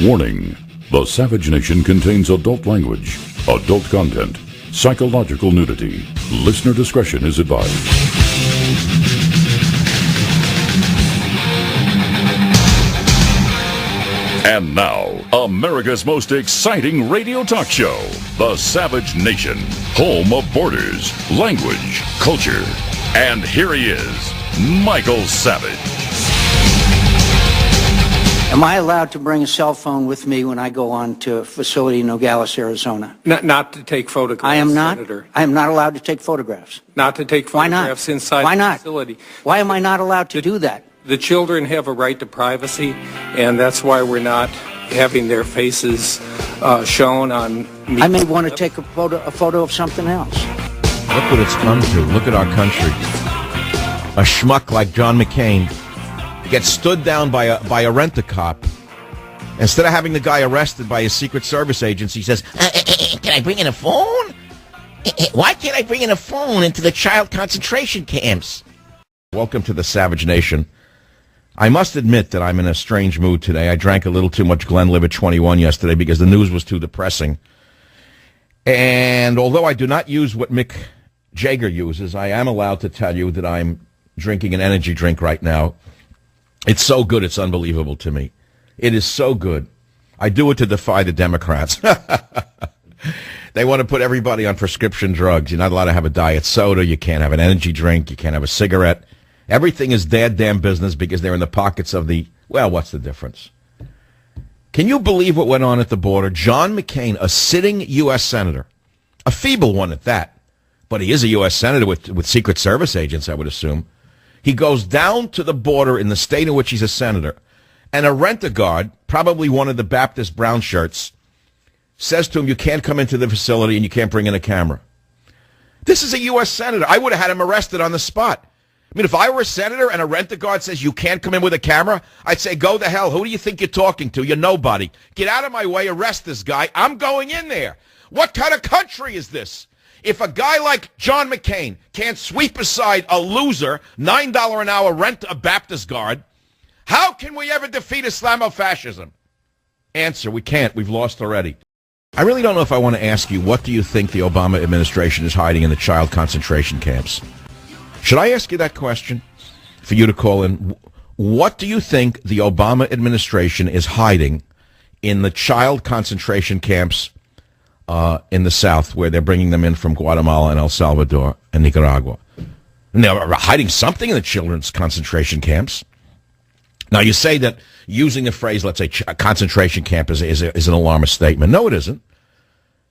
Warning: the Savage Nation contains adult language, adult content, psychological nudity. Listener discretion is advised. And now, America's most exciting radio talk show, The Savage Nation, home of borders, language, culture. And here he is, Michael Savage. Am I allowed to bring a cell phone with me when I go on to a facility in Nogales, Arizona? Not to take photographs, I am not. Senator. I am not allowed to take photographs. Not to take Why not? photographs inside Why the not? facility. Why am I not allowed to do that? The children have a right to privacy, and that's why we're not having their faces shown on media. I may want to take a photo of something else. Look what it's come to. Look at our country. A schmuck like John McCain gets stood down by a rent-a-cop. Instead of having the guy arrested by his Secret Service agency, he says, can I bring in a phone? Why can't I bring in a phone into the child concentration camps? Welcome to the Savage Nation. I must admit that I'm in a strange mood today. I drank a little too much Glenlivet 21 yesterday because the news was too depressing. And although I do not use what Mick Jagger uses, I am allowed to tell you that I'm drinking an energy drink right now. It's so good, it's unbelievable to me. It is so good. I do it to defy the Democrats. They want to put everybody on prescription drugs. You're not allowed to have a diet soda. You can't have an energy drink. You can't have a cigarette. Everything is damn business because they're in the pockets of the, well, what's the difference? Can you believe what went on at the border? John McCain, a sitting U.S. senator, a feeble one at that, but he is a U.S. senator with Secret Service agents, I would assume. He goes down to the border in the state in which he's a senator, and a rent-a-guard, probably one of the Baptist brown shirts, says to him, you can't come into the facility and you can't bring in a camera. This is a U.S. senator. I would have had him arrested on the spot. I mean, if I were a senator and a rent-a-guard says you can't come in with a camera, I'd say, go the hell. Who do you think you're talking to? You're nobody. Get out of my way. Arrest this guy. I'm going in there. What kind of country is this? If a guy like John McCain can't sweep aside a loser, $9 an hour rent a Baptist guard, how can we ever defeat Islamofascism? Answer, we can't. We've lost already. I really don't know if I want to ask you, what do you think the Obama administration is hiding in the child concentration camps? Should I ask you that question for you to call in? What do you think the Obama administration is hiding in the child concentration camps in the South, where they're bringing them in from Guatemala and El Salvador and Nicaragua? And they're hiding something in the children's concentration camps. Now, you say that using the phrase, let's say, a concentration camp is an alarmist statement. No, it isn't.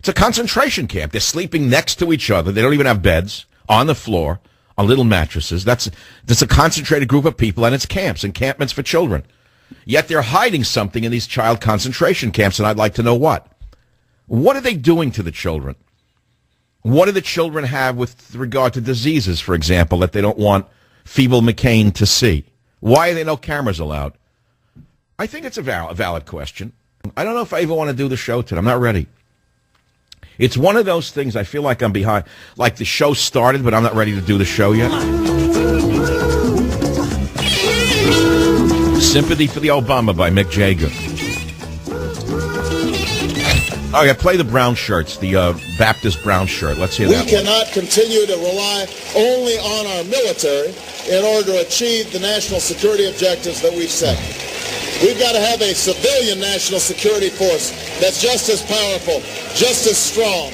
It's a concentration camp. They're sleeping next to each other. They don't even have beds, on the floor, on little mattresses. That's a concentrated group of people, and it's camps, encampments for children. Yet they're hiding something in these child concentration camps, and I'd like to know what. What are they doing to the children? What do the children have with regard to diseases, for example, that they don't want feeble McCain to see? Why are there no cameras allowed? I think it's a valid question. I don't know if I even want to do the show today. I'm not ready. It's one of those things I feel like I'm behind. Like the show started, but I'm not ready to do the show yet. Sympathy for the Obama by Mick Jagger. Oh, yeah, play the brown shirts, the Baptist brown shirt. Let's hear that. We cannot continue to rely only on our military in order to achieve the national security objectives that we've set. We've got to have a civilian national security force that's just as powerful, just as strong,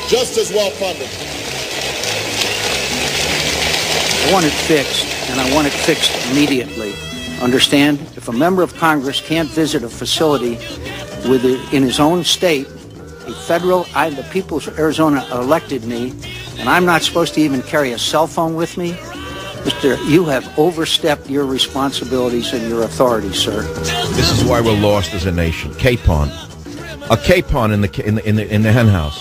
just as well-funded. I want it fixed, and I want it fixed immediately. Understand? If a member of Congress can't visit a facility in his own state, the people of Arizona elected me, and I'm not supposed to even carry a cell phone with me? Mister, you have overstepped your responsibilities and your authority, sir. This is why we're lost as a nation. Capon. A capon in the hen house.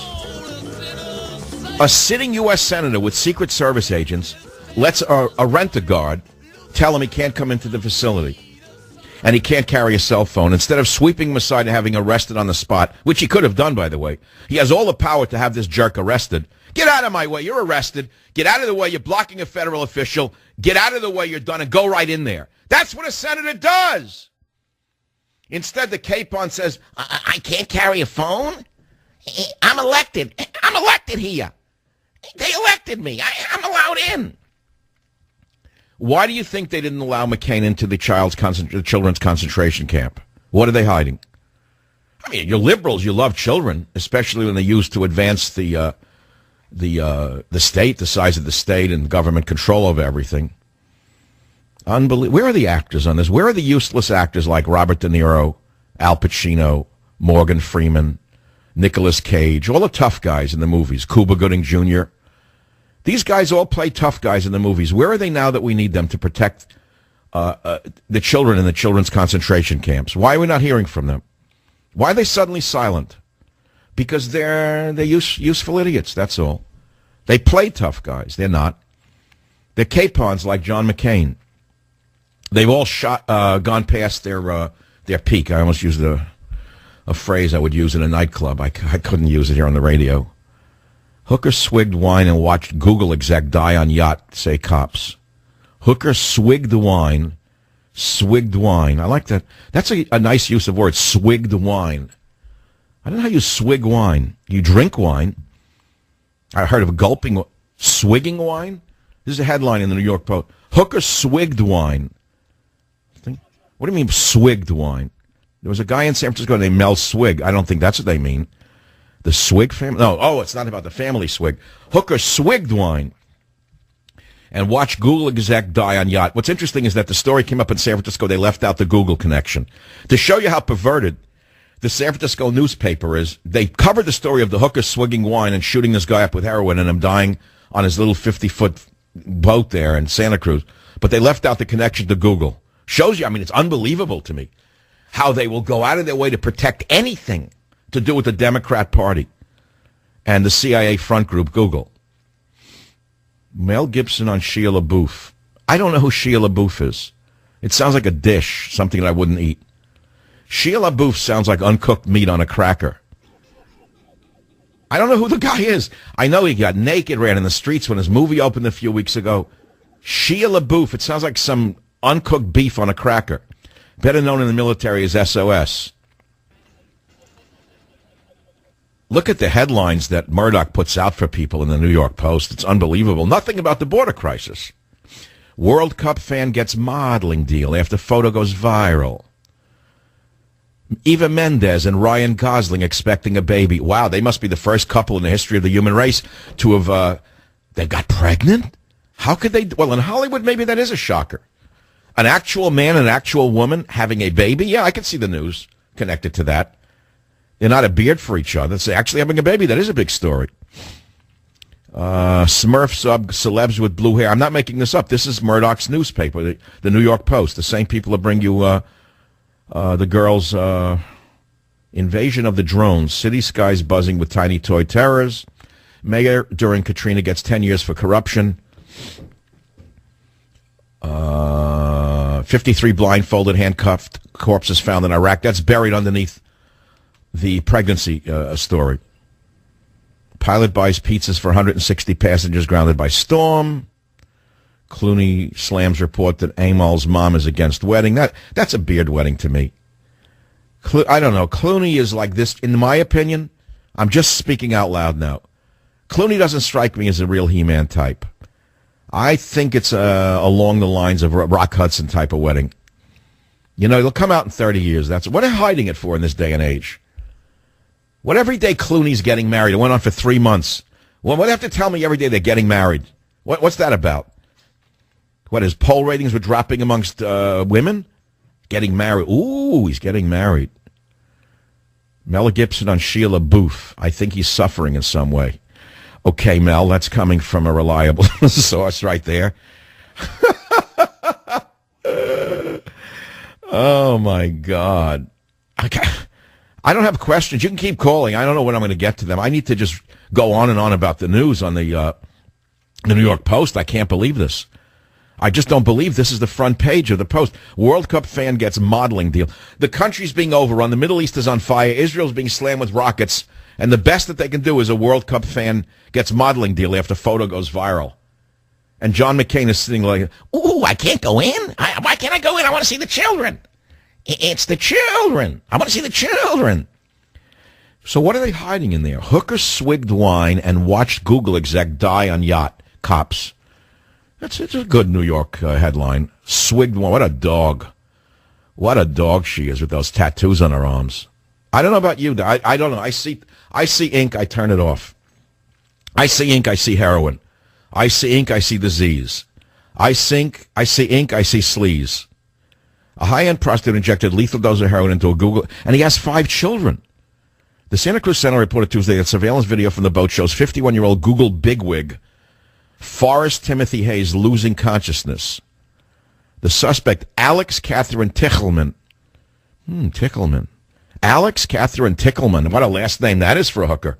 A sitting U.S. senator with Secret Service agents lets a rent-a-guard tell him he can't come into the facility. And he can't carry a cell phone. Instead of sweeping him aside and having arrested on the spot, which he could have done, by the way, he has all the power to have this jerk arrested. Get out of my way. You're arrested. Get out of the way. You're blocking a federal official. Get out of the way. You're done, and go right in there. That's what a senator does. Instead, the capon says, I can't carry a phone? I'm elected. I'm elected here. They elected me. I'm allowed in. Why do you think they didn't allow McCain into the children's concentration camp? What are they hiding? I mean, you're liberals. You love children, especially when they're used to advance the state, the size of the state, and government control over everything. Unbelievable. Where are the actors on this? Where are the useless actors like Robert De Niro, Al Pacino, Morgan Freeman, Nicolas Cage, all the tough guys in the movies, Cuba Gooding Jr.? These guys all play tough guys in the movies. Where are they now that we need them to protect the children in the children's concentration camps? Why are we not hearing from them? Why are they suddenly silent? Because they're useful idiots, that's all. They play tough guys. They're not. They're capons like John McCain. They've all gone past their peak. I almost used a phrase I would use in a nightclub. I couldn't use it here on the radio. Hooker swigged wine and watched Google exec die on yacht, say cops. Hooker swigged wine. Swigged wine. I like that. That's a nice use of words, swigged wine. I don't know how you swig wine. You drink wine. I heard of gulping, swigging wine. This is a headline in the New York Post. Hooker swigged wine. What do you mean swigged wine? There was a guy in San Francisco named Mel Swig. I don't think that's what they mean. The Swig family? No, it's not about the family Swig. Hooker swigged wine and watched Google exec die on yacht. What's interesting is that the story came up in San Francisco. They left out the Google connection. To show you how perverted the San Francisco newspaper is, they covered the story of the hooker swigging wine and shooting this guy up with heroin and him dying on his little 50-foot boat there in Santa Cruz. But they left out the connection to Google. Shows you, I mean, it's unbelievable to me how they will go out of their way to protect anything to do with the Democrat Party and the CIA front group, Google. Mel Gibson on Shia LaBeouf. I don't know who Shia LaBeouf is. It sounds like a dish, something that I wouldn't eat. Shia LaBeouf sounds like uncooked meat on a cracker. I don't know who the guy is. I know he got naked, ran in the streets when his movie opened a few weeks ago. Shia LaBeouf, it sounds like some uncooked beef on a cracker. Better known in the military as SOS. Look at the headlines that Murdoch puts out for people in the New York Post. It's unbelievable. Nothing about the border crisis. World Cup fan gets modeling deal after photo goes viral. Eva Mendes and Ryan Gosling expecting a baby. Wow, they must be the first couple in the history of the human race to have, they got pregnant? How could they? Well, in Hollywood, maybe that is a shocker. An actual man and an actual woman having a baby? Yeah, I can see the news connected to that. They're not a beard for each other. It's actually having a baby. That is a big story. Smurf sub celebs with blue hair. I'm not making this up. This is Murdoch's newspaper, the New York Post. The same people that bring you the girls' invasion of the drones. City skies buzzing with tiny toy terrors. Mayor during Katrina gets 10 years for corruption. 53 blindfolded, handcuffed corpses found in Iraq. That's buried underneath the pregnancy story. Pilot buys pizzas for 160 passengers grounded by storm. Clooney slams report that Amal's mom is against wedding. That's a beard wedding to me. I don't know. Clooney is like this, in my opinion. I'm just speaking out loud now. Clooney doesn't strike me as a real He-Man type. I think it's along the lines of a Rock Hudson type of wedding. You know, it'll come out in 30 years. That's what are they hiding it for in this day and age? What every day Clooney's getting married? It went on for 3 months. Well, what do you have to tell me every day they're getting married? What's that about? What, his poll ratings were dropping amongst women? Getting married. Ooh, he's getting married. Mel Gibson on Shia LaBeouf. I think he's suffering in some way. Okay, Mel, that's coming from a reliable source right there. Oh, my God. Okay. I don't have questions. You can keep calling. I don't know when I'm going to get to them. I need to just go on and on about the news on the New York Post. I can't believe this. I just don't believe this is the front page of the Post. World Cup fan gets modeling deal. The country's being overrun. The Middle East is on fire. Israel's being slammed with rockets. And the best that they can do is a World Cup fan gets modeling deal after photo goes viral. And John McCain is sitting like, ooh, I can't go in? Why can't I go in? I want to see the children. It's the children. I want to see the children. So what are they hiding in there? Hooker swigged wine and watched Google exec die on yacht. Cops. It's a good New York headline. Swigged wine. What a dog. What a dog she is with those tattoos on her arms. I don't know about you. I don't know. I see ink, I turn it off. I see ink, I see heroin. I see ink, I see disease. I see ink, I see sleaze. A high-end prostitute injected lethal dose of heroin into a Google, and he has 5 children. The Santa Cruz Sentinel reported Tuesday that surveillance video from the boat shows 51-year-old Google bigwig Forrest Timothy Hayes losing consciousness. The suspect, Alex Catherine Tichelman. Tichelman. Alex Catherine Tichelman. What a last name that is for a hooker.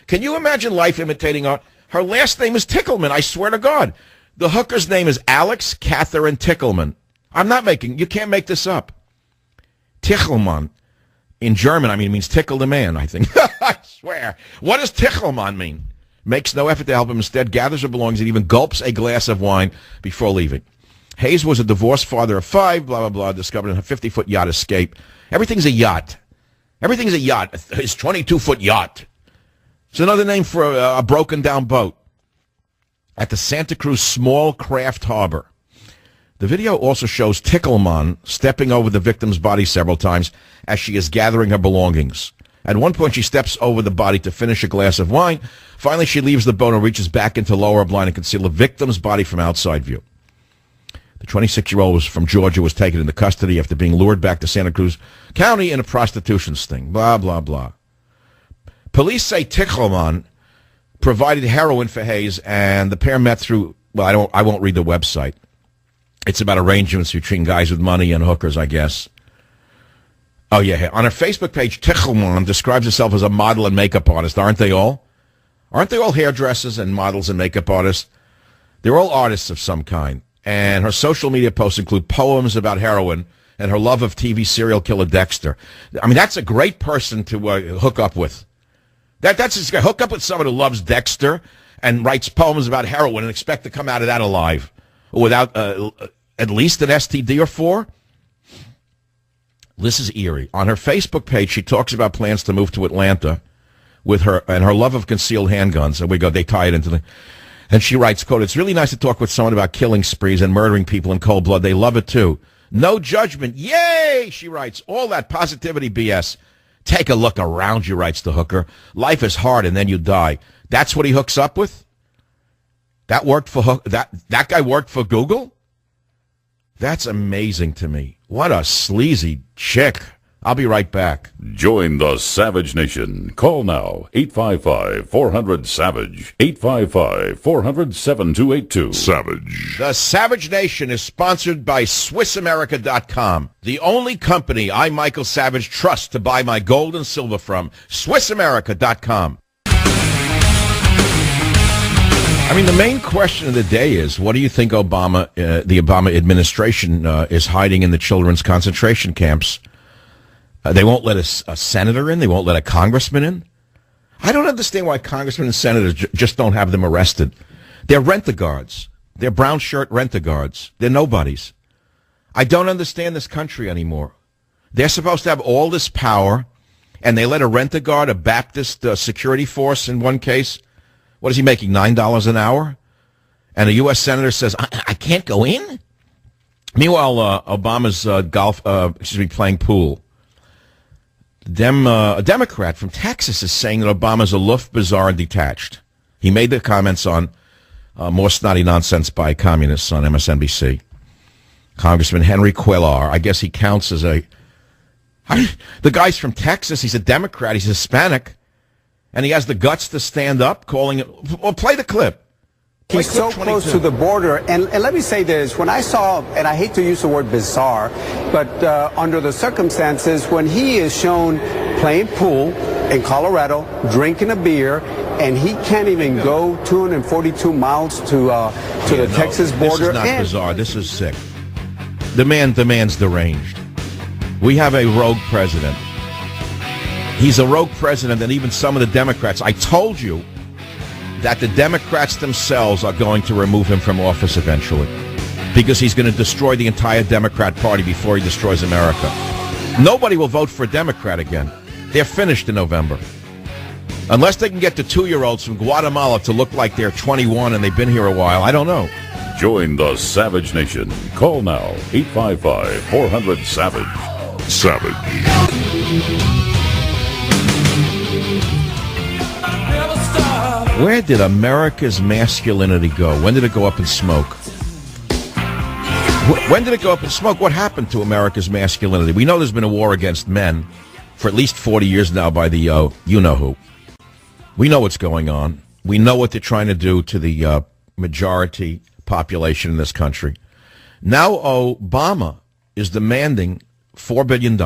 Can you imagine life imitating art? Her last name is Tichelman, I swear to God. The hooker's name is Alex Catherine Tichelman. You can't make this up. Tichelman. In German, it means tickle the man, I think. I swear. What does Tichelman mean? Makes no effort to help him. Instead, gathers her belongings and even gulps a glass of wine before leaving. Hayes was a divorced father of 5, blah, blah, blah, discovered in a 50-foot yacht escape. Everything's a yacht. Everything's a yacht. His 22-foot yacht. It's another name for a broken-down boat. At the Santa Cruz Small Craft Harbor. The video also shows Tichelman stepping over the victim's body several times as she is gathering her belongings. At one point, she steps over the body to finish a glass of wine. Finally, she leaves the boat and reaches back into lower her blind and conceal the victim's body from outside view. The 26-year-old from Georgia was taken into custody after being lured back to Santa Cruz County in a prostitution sting. Blah, blah, blah. Police say Tichelman provided heroin for Hayes, and the pair met through, well, I won't read the website. It's about arrangements between guys with money and hookers, I guess. Oh, yeah. On her Facebook page, Tichelman describes herself as a model and makeup artist. Aren't they all? Aren't they all hairdressers and models and makeup artists? They're all artists of some kind. And her social media posts include poems about heroin and her love of TV serial killer Dexter. That's a great person to hook up with. That's just hook up with someone who loves Dexter and writes poems about heroin and expect to come out of that alive without at least an STD or 4. This is eerie. On her Facebook page, she talks about plans to move to Atlanta with her and her love of concealed handguns. And they tie it into the... And she writes, quote, "It's really nice to talk with someone about killing sprees and murdering people in cold blood. They love it, too. No judgment. Yay!" She writes. All that positivity BS. Take a look around you, writes the hooker. Life is hard, and then you die. That's what he hooks up with? That worked for that guy worked for Google? That's amazing to me. What a sleazy chick. I'll be right back. Join the Savage Nation. Call now. 855-400-SAVAGE. 855-400-7282. Savage. The Savage Nation is sponsored by SwissAmerica.com. The only company I, Michael Savage, trust to buy my gold and silver from. SwissAmerica.com. The main question of the day is, what do you think the Obama administration is hiding in the children's concentration camps? They won't let a senator in. They won't let a congressman in. I don't understand why congressmen and senators just don't have them arrested. They're rent-a-guards. They're brown shirt rent-a-guards. They're nobodies. I don't understand this country anymore. They're supposed to have all this power, and they let a rent-a-guard, a Baptist security force in one case. What is he making, $9 an hour? And a U.S. senator says, I can't go in? Meanwhile, Obama's playing pool. A Democrat from Texas is saying that Obama's aloof, bizarre, and detached. He made the comments on more snotty nonsense by communists on MSNBC. Congressman Henry Cuellar, I guess he counts as the guy's from Texas. He's a Democrat. He's Hispanic. And he has the guts to stand up, calling it. Well, play the clip. He's so close to the border. And let me say this. When I saw, and I hate to use the word bizarre, but under the circumstances, when he is shown playing pool in Colorado, drinking a beer, and he can't even go 242 miles to the Texas border. This is not bizarre. This is sick. The man's deranged. We have a rogue president. He's a rogue president, and even some of the Democrats. I told you that the Democrats themselves are going to remove him from office eventually because he's going to destroy the entire Democrat Party before he destroys America. Nobody will vote for a Democrat again. They're finished in November. Unless they can get the 2-year-olds from Guatemala to look like they're 21 and they've been here a while, I don't know. Join the Savage Nation. Call now, 855-400-SAVAGE. Savage. Where did America's masculinity go? When did it go up in smoke? When did it go up in smoke? What happened to America's masculinity? We know there's been a war against men for at least 40 years now by the you-know-who. We know what's going on. We know what they're trying to do to the majority population in this country. Now Obama is demanding $4 billion,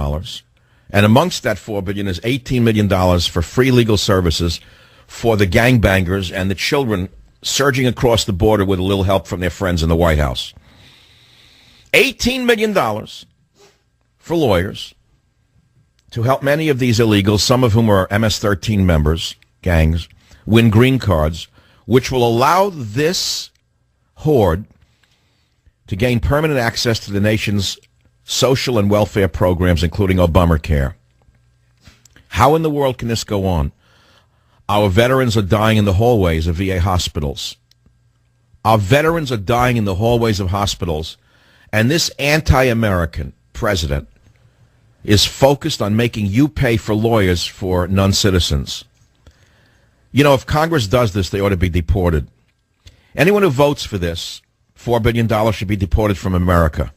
and amongst that $4 billion is $18 million for free legal services for the gangbangers and the children surging across the border with a little help from their friends in the White House. $18 million for lawyers to help many of these illegals, some of whom are MS-13 members, gangs, win green cards, which will allow this horde to gain permanent access to the nation's social and welfare programs, including Obamacare. How in the world can this go on? Our veterans are dying in the hallways of VA hospitals. Our veterans are dying in the hallways of hospitals, and this anti-American president is focused on making you pay for lawyers for non-citizens. You know, if Congress does this, they ought to be deported. Anyone who votes for this, $4 billion should be deported from America.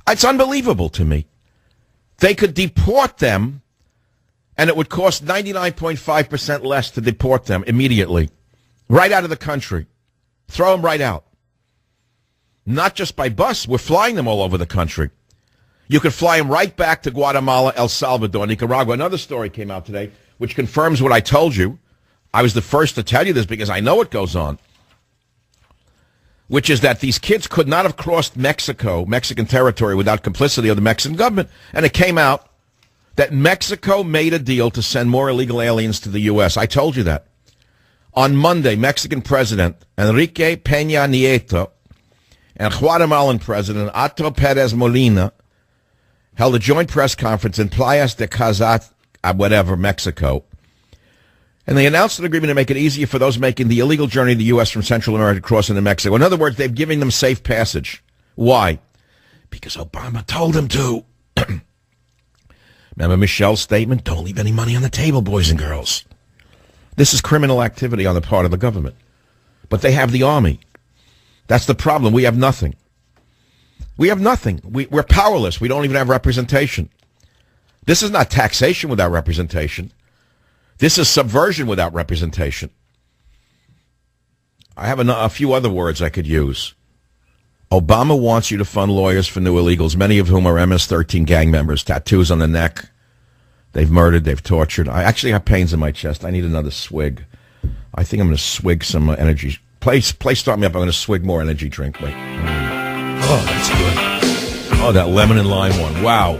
It's unbelievable to me. They could deport them, and it would cost 99.5% less to deport them immediately, right out of the country. Throw them right out. Not just by bus. We're flying them all over the country. You could fly them right back to Guatemala, El Salvador, Nicaragua. Another story came out today which confirms what I told you. I was the first to tell you this because I know what goes on, which is that these kids could not have crossed Mexican territory without complicity of the Mexican government. And it came out that Mexico made a deal to send more illegal aliens to the U.S. I told you that. On Monday, Mexican President Enrique Peña Nieto and Guatemalan President Otto Perez Molina held a joint press conference in Playas de Cazat, Mexico. And they announced an agreement to make it easier for those making the illegal journey to the U.S. from Central America to cross into Mexico. In other words, they've given them safe passage. Why? Because Obama told them to. Remember Michelle's statement? Don't leave any money on the table, boys and girls. This is criminal activity on the part of the government. But they have the army. That's the problem. We have nothing. We have nothing. We're powerless. We don't even have representation. This is not taxation without representation. This is subversion without representation. I have a few other words I could use. Obama wants you to fund lawyers for new illegals, many of whom are MS-13 gang members, tattoos on the neck. They've murdered, they've tortured. I actually have pains in my chest. I need another swig. I think I'm going to swig some energy. Play start me up. I'm going to swig more energy drink. Wait. Oh, that's good. Oh, that lemon and lime one. Wow.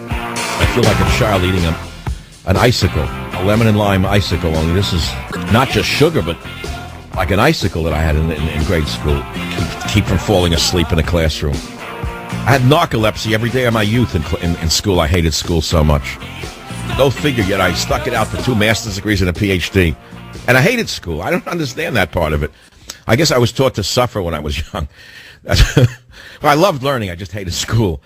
I feel like a child eating an icicle, a lemon and lime icicle, only this is not just sugar, but like an icicle that I had in grade school. Keep from falling asleep in a classroom. I had narcolepsy every day of my youth in school. I hated school so much. Go figure, yet I stuck it out for 2 master's degrees and a PhD. And I hated school. I don't understand that part of it. I guess I was taught to suffer when I was young. Well, I loved learning. I just hated school.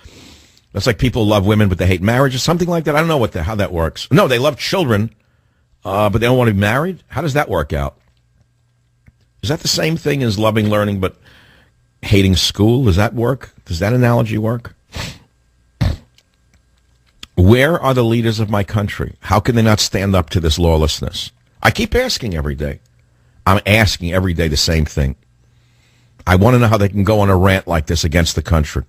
That's like people love women, but they hate marriage or something like that. I don't know how that works. No, they love children, but they don't want to be married. How does that work out? Is that the same thing as loving learning but hating school? Does that work? Does that analogy work? Where are the leaders of my country? How can they not stand up to this lawlessness? I keep asking every day. I'm asking every day the same thing. I want to know how they can go on a rant like this against the country.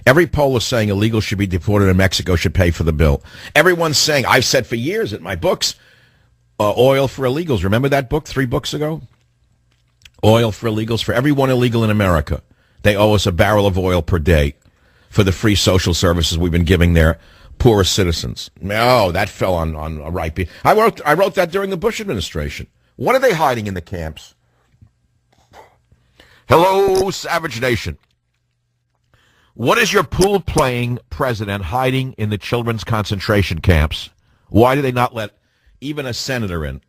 Every poll is saying illegals should be deported and Mexico should pay for the bill. Everyone's saying, I've said for years in my books, oil for illegals. Remember that book 3 books ago? Oil for illegals. For everyone illegal in America, they owe us a barrel of oil per day for the free social services we've been giving their poorest citizens. No, that fell on a right beat. I wrote that during the Bush administration. What are they hiding in the camps? Hello, Savage Nation. What is your pool-playing president hiding in the children's concentration camps? Why do they not let even a senator in?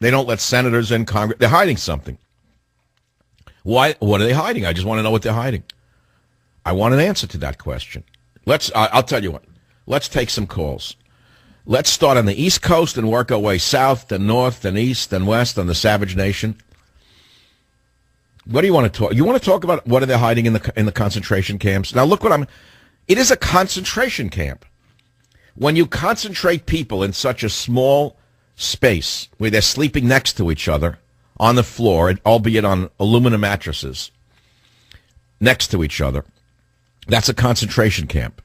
They don't let senators in Congress. They're hiding something. Why? What are they hiding? I just want to know what they're hiding. I want an answer to that question. I'll tell you what. Let's take some calls. Let's start on the East Coast and work our way south, then north, then east, then west on the Savage Nation. What do you want to talk? You want to talk about what are they hiding in the concentration camps? Now look it is a concentration camp. When you concentrate people in such a small space where they're sleeping next to each other on the floor, albeit on aluminum mattresses, next to each other, that's a concentration camp.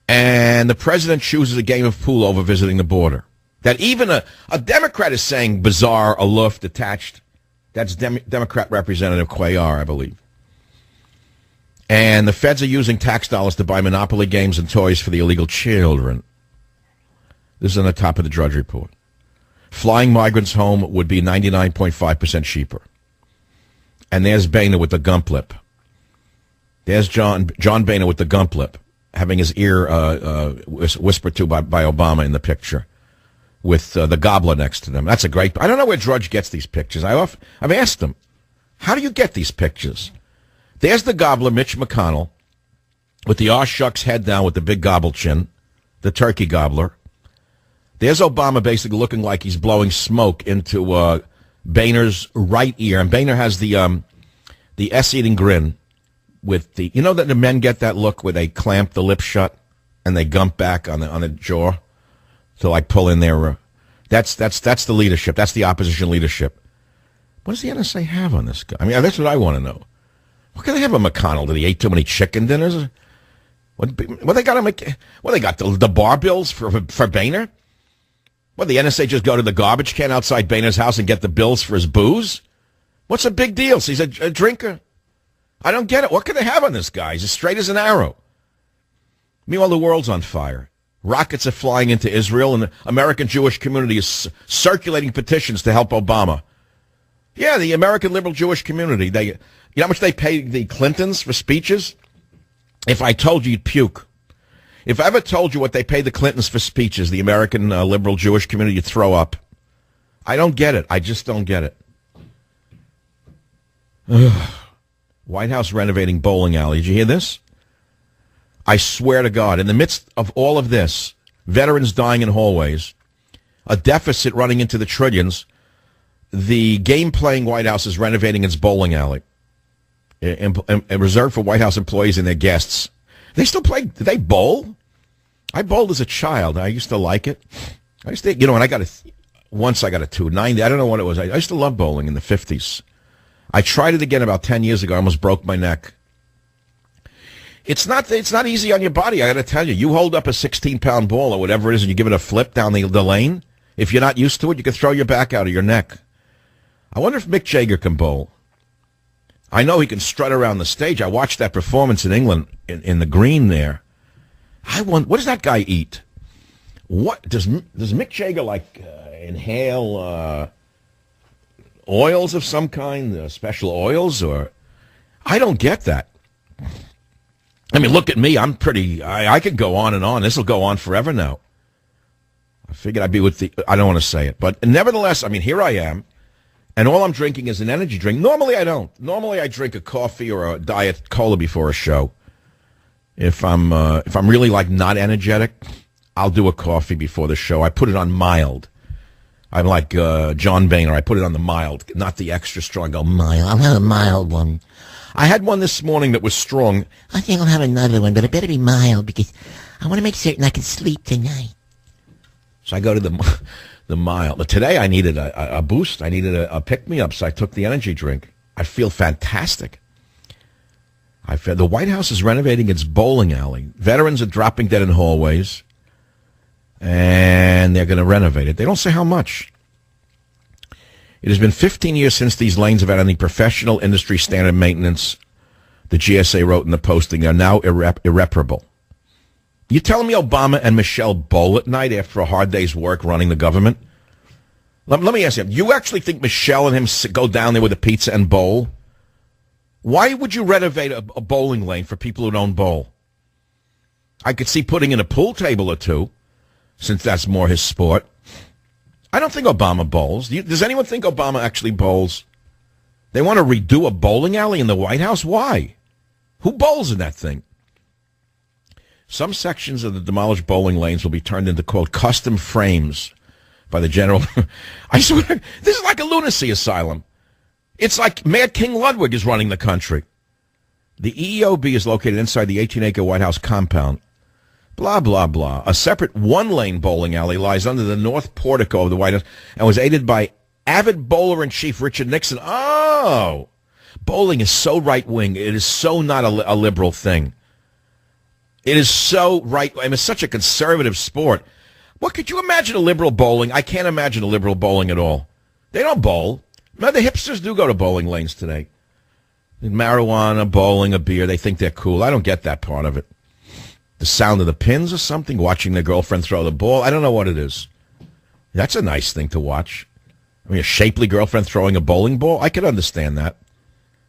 And the president chooses a game of pool over visiting the border. That even a Democrat is saying bizarre, aloof, detached. That's Democrat Representative Cuellar, I believe. And the feds are using tax dollars to buy Monopoly games and toys for the illegal children. This is on the top of the Drudge Report. Flying migrants home would be 99.5% cheaper. And there's Boehner with the gump lip. There's John Boehner with the gump lip, having his ear whispered to by Obama in the picture, with the gobbler next to them. That's a great... I don't know where Drudge gets these pictures. I've asked him, how do you get these pictures? There's the gobbler, Mitch McConnell, with the aw shucks head down with the big gobble chin, the turkey gobbler. There's Obama basically looking like he's blowing smoke into Boehner's right ear. And Boehner has the S-eating grin with the... You know that the men get that look where they clamp the lips shut and they gump back on the jaw to like pull in their... That's the leadership. That's the opposition leadership. What does the NSA have on this guy? I mean, that's what I want to know. What can they have on McConnell? Did he ate too many chicken dinners? What they got to make? What they got, the bar bills for Boehner? What, the NSA just go to the garbage can outside Boehner's house and get the bills for his booze? What's the big deal? So he's a drinker? I don't get it. What can they have on this guy? He's as straight as an arrow. Meanwhile, the world's on fire. Rockets are flying into Israel, and the American Jewish community is circulating petitions to help Obama. Yeah, the American liberal Jewish community. You know how much they pay the Clintons for speeches? If I told you, you'd puke. If I ever told you what they pay the Clintons for speeches, the American liberal Jewish community, you'd throw up. I don't get it. I just don't get it. White House renovating bowling alley. Did you hear this? I swear to God, in the midst of all of this, veterans dying in hallways, a deficit running into the trillions, the game-playing White House is renovating its bowling alley, reserved for White House employees and their guests. They still play? Do they bowl? I bowled as a child. I used to like it. I used to, and once I got a 290. I don't know what it was. I used to love bowling in the 50s. I tried it again about 10 years ago. I almost broke my neck. It's not easy on your body, I got to tell you. You hold up a 16-pound ball or whatever it is and you give it a flip down the lane. If you're not used to it, you can throw your back out of your neck. I wonder if Mick Jagger can bowl. I know he can strut around the stage. I watched that performance in England in the green there. What does that guy eat? What does Mick Jagger inhale oils of some kind, special oils, or I don't get that. I mean, look at me. I'm pretty. I could go on and on. This will go on forever now. I figured I'd be with the. I don't want to say it, but nevertheless, I mean, here I am. And all I'm drinking is an energy drink. Normally, I don't. Normally, I drink a coffee or a diet cola before a show. If I'm really not energetic, I'll do a coffee before the show. I put it on mild. I'm like John Boehner. I put it on the mild, not the extra strong. I go mild. I'll have a mild one. I had one this morning that was strong. I think I'll have another one, but it better be mild because I want to make certain I can sleep tonight. So I go to the mild. But today I needed a boost. I needed a pick-me-up, so I took the energy drink. I feel fantastic. The White House is renovating its bowling alley. Veterans are dropping dead in hallways, and they're going to renovate it. They don't say how much. It has been 15 years since these lanes have had any professional industry standard maintenance. The GSA wrote in the posting, they're now irreparable. You telling me Obama and Michelle bowl at night after a hard day's work running the government? Let me ask you, you actually think Michelle and him go down there with a pizza and bowl? Why would you renovate a bowling lane for people who don't bowl? I could see putting in a pool table or two, since that's more his sport. I don't think Obama bowls. Does anyone think Obama actually bowls? They want to redo a bowling alley in the White House? Why? Who bowls in that thing? Some sections of the demolished bowling lanes will be turned into, quote, custom frames by the general. I swear, this is like a lunacy asylum. It's like Mad King Ludwig is running the country. The EEOB is located inside the 18-acre White House compound. Blah, blah, blah. A separate one-lane bowling alley lies under the north portico of the White House and was aided by avid bowler-in-chief Richard Nixon. Oh! Bowling is so right-wing. It is so not a liberal thing. It is so right. I mean, it's such a conservative sport. What could you imagine a liberal bowling? I can't imagine a liberal bowling at all. They don't bowl. No, the hipsters do go to bowling lanes today. Marijuana, bowling, a beer. They think they're cool. I don't get that part of it. The sound of the pins or something, watching their girlfriend throw the ball. I don't know what it is. That's a nice thing to watch. I mean, a shapely girlfriend throwing a bowling ball. I could understand that.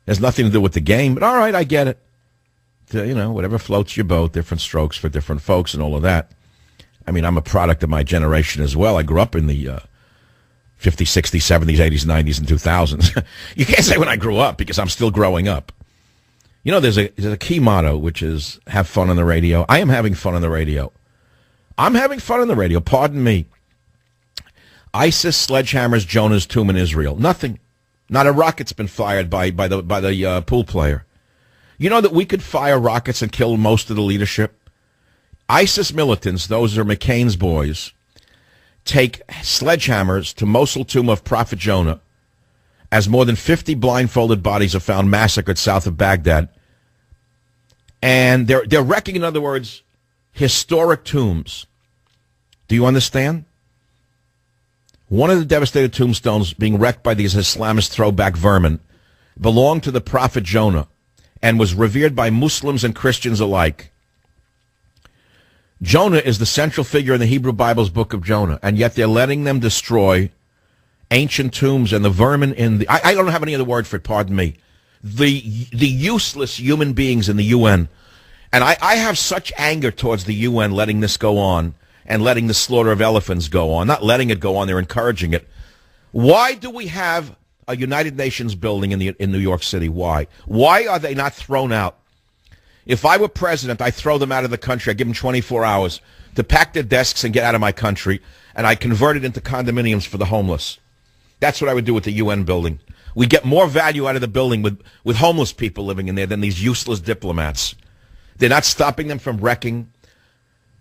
There's nothing to do with the game, but all right, I get it. You know, whatever floats your boat, different strokes for different folks and all of that. I mean, I'm a product of my generation as well. I grew up in the 50s, 60s, 70s, 80s, 90s, and 2000s. You can't say when I grew up because I'm still growing up. You know, there's a key motto, which is have fun on the radio. I am having fun on the radio. I'm having fun on the radio. Pardon me. ISIS sledgehammers Jonah's tomb in Israel. Nothing. Not a rocket's been fired by the pool player. You know that we could fire rockets and kill most of the leadership? ISIS militants, those are McCain's boys, take sledgehammers to Mosul tomb of Prophet Jonah as more than 50 blindfolded bodies are found massacred south of Baghdad. And they're wrecking, in other words, historic tombs. Do you understand? One of the devastated tombstones being wrecked by these Islamist throwback vermin belonged to the Prophet Jonah and was revered by Muslims and Christians alike. Jonah is the central figure in the Hebrew Bible's book of Jonah, and yet they're letting them destroy ancient tombs and the vermin in the... I don't have any other word for it, pardon me. The useless human beings in the UN. And I have such anger towards the UN letting this go on and letting the slaughter of elephants go on. Not letting it go on, they're encouraging it. Why do we have a United Nations building in New York City? Why? Why are they not thrown out? If I were president, I'd throw them out of the country. I'd give them 24 hours to pack their desks and get out of my country, and I'd convert it into condominiums for the homeless. That's what I would do with the UN building. We get more value out of the building with homeless people living in there than these useless diplomats. They're not stopping them from wrecking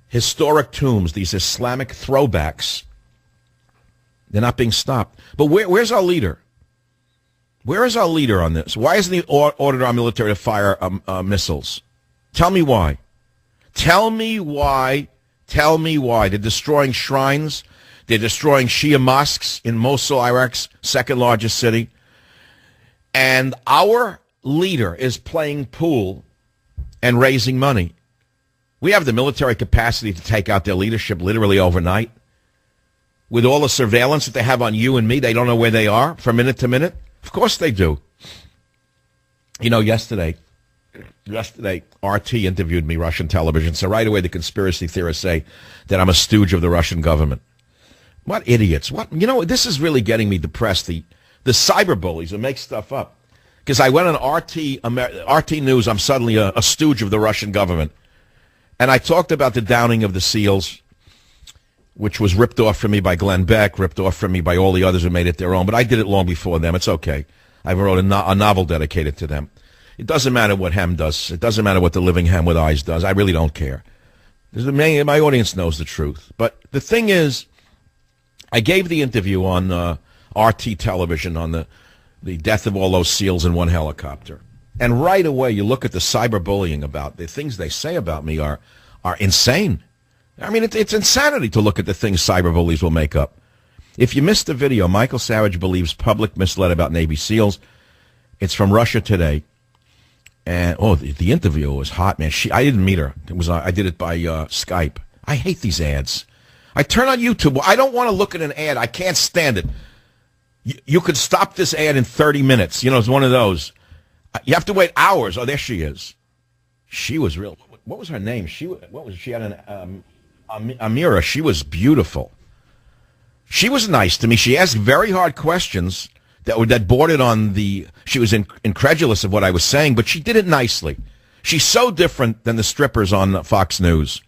historic tombs, these Islamic throwbacks. They're not being stopped. But where's our leader? Where is our leader on this? Why isn't he ordered our military to fire missiles? Tell me why. Tell me why. Tell me why. They're destroying shrines. They're destroying Shia mosques in Mosul, Iraq's second largest city. And our leader is playing pool and raising money. We have the military capacity to take out their leadership literally overnight. With all the surveillance that they have on you and me, they don't know where they are from minute to minute. Of course they do. You know, yesterday, RT interviewed me, Russian television, so right away the conspiracy theorists say that I'm a stooge of the Russian government. What idiots. What? You know, this is really getting me depressed, the cyber bullies who make stuff up. Because I went on RT News, I'm suddenly a stooge of the Russian government. And I talked about the downing of the SEALs, which was ripped off from me by Glenn Beck, ripped off from me by all the others who made it their own. But I did it long before them. It's okay. I wrote a novel dedicated to them. It doesn't matter what Hem does. It doesn't matter what the living Hem with eyes does. I really don't care. My audience knows the truth. But the thing is, I gave the interview on RT television on the death of all those SEALs in one helicopter. And right away, you look at the cyberbullying about the things they say about me are insane. I mean, it's insanity to look at the things cyberbullies will make up. If you missed the video, Michael Savage believes public misled about Navy SEALs. It's from Russia Today. And, the interview was hot, man. I didn't meet her. I did it by Skype. I hate these ads. I turn on YouTube. I don't want to look at an ad. I can't stand it. You could stop this ad in 30 minutes. You know, it's one of those. You have to wait hours. Oh, there she is. She was real. What was her name? She had an Amira. She was beautiful. She was nice to me. She asked very hard questions that bordered on the. She was incredulous of what I was saying, but she did it nicely. She's so different than the strippers on Fox News.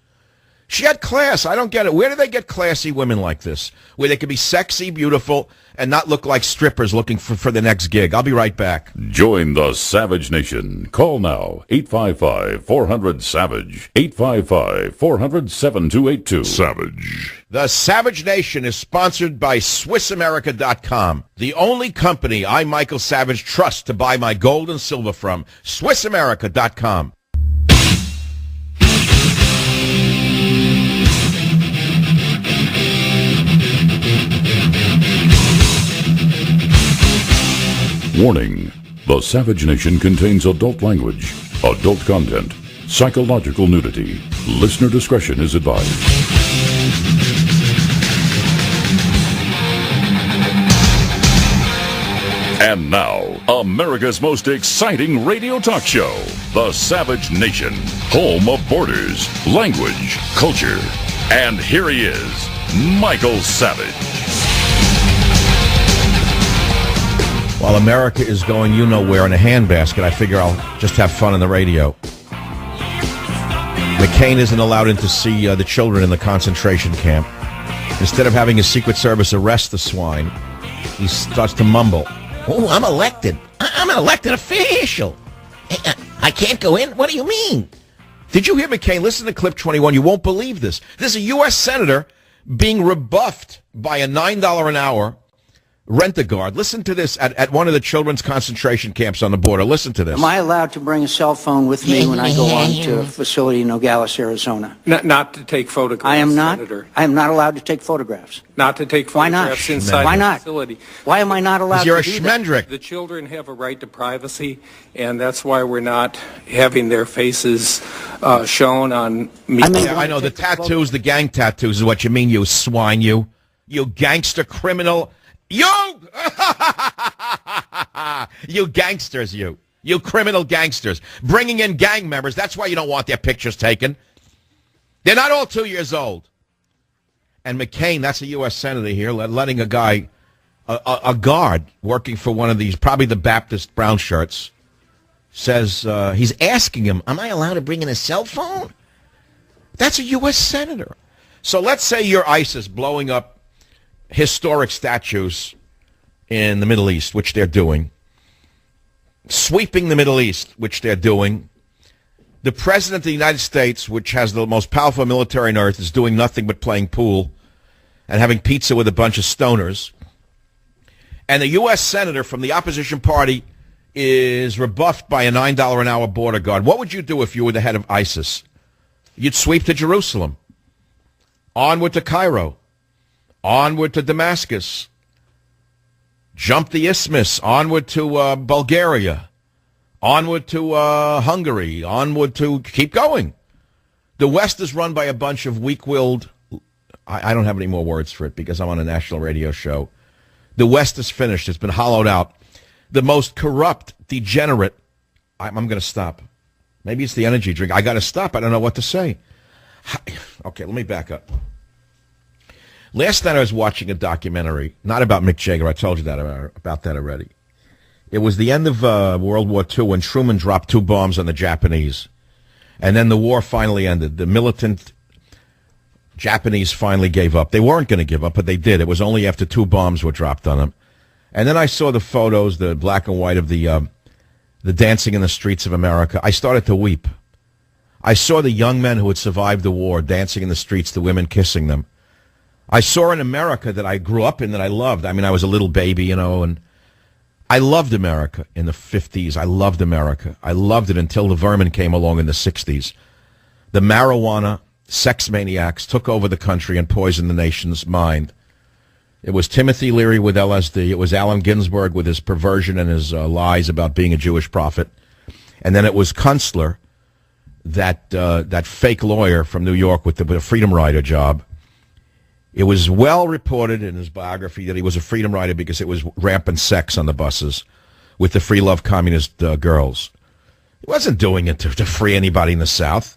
She had class. I don't get it. Where do they get classy women like this? Where they can be sexy, beautiful, and not look like strippers looking for the next gig. I'll be right back. Join the Savage Nation. Call now. 855-400-SAVAGE. 855-400-7282. Savage. The Savage Nation is sponsored by SwissAmerica.com. The only company I, Michael Savage, trust to buy my gold and silver from. SwissAmerica.com. Warning. The Savage Nation contains adult language, adult content, psychological nudity. Listener discretion is advised. And now, America's most exciting radio talk show, The Savage Nation, home of borders, language, culture. And here he is, Michael Savage. While America is going you-know-where in a handbasket, I figure I'll just have fun on the radio. McCain isn't allowed in to see the children in the concentration camp. Instead of having his Secret Service arrest the swine, he starts to mumble. Oh, I'm elected. I'm an elected official. I can't go in? What do you mean? Did you hear McCain? Listen to clip 21. You won't believe this. This is a U.S. senator being rebuffed by a $9 an hour rent-a-guard. Listen to this at one of the children's concentration camps on the border. Listen to this. Am I allowed to bring a cell phone with me when I go on to a facility in Nogales, Arizona? Not to take photographs, I am not. Senator. I am not allowed to take photographs. Not to take Why not? photographs inside Why the not? facility. Why am I not allowed You're to a do that? schmendrick. The children have a right to privacy, and that's why we're not having their faces shown on media. Yeah, I know. The tattoos, the gang tattoos is what you mean, you swine, you gangster criminal. You! You gangsters, you criminal gangsters. Bringing in gang members, that's why you don't want their pictures taken. They're not all 2 years old. And McCain, that's a U.S. senator here, letting a guy, a guard working for one of these, probably the Baptist brown shirts, says, he's asking him, am I allowed to bring in a cell phone? That's a U.S. senator. So let's say you're ISIS blowing up historic statues in the Middle East, which they're doing, sweeping the Middle East, which they're doing. The President of the United States, which has the most powerful military on earth, is doing nothing but playing pool and having pizza with a bunch of stoners. And the U.S. Senator from the opposition party is rebuffed by a $9 an hour border guard. What would you do if you were the head of ISIS? You'd sweep to Jerusalem, onward to Cairo, onward to Damascus, jump the isthmus, onward to Bulgaria, onward to Hungary, onward to keep going. The West is run by a bunch of weak-willed, I don't have any more words for it because I'm on a national radio show. The West is finished. It's been hollowed out. The most corrupt, degenerate, I'm going to stop. Maybe it's the energy drink. I got to stop. I don't know what to say. Okay, let me back up. Last night I was watching a documentary, not about Mick Jagger. I told you that about that already. It was the end of World War II when Truman dropped 2 bombs on the Japanese. And then the war finally ended. The militant Japanese finally gave up. They weren't going to give up, but they did. It was only after 2 bombs were dropped on them. And then I saw the photos, the black and white of the dancing in the streets of America. I started to weep. I saw the young men who had survived the war dancing in the streets, the women kissing them. I saw an America that I grew up in that I loved. I mean, I was a little baby, and I loved America in the 50s. I loved America. I loved it until the vermin came along in the 60s. The marijuana sex maniacs took over the country and poisoned the nation's mind. It was Timothy Leary with LSD. It was Allen Ginsberg with his perversion and his lies about being a Jewish prophet. And then it was Kunstler, that fake lawyer from New York with the Freedom Rider job. It was well reported in his biography that he was a freedom rider because it was rampant sex on the buses. with the free love communist girls. He wasn't doing it to free anybody in the South.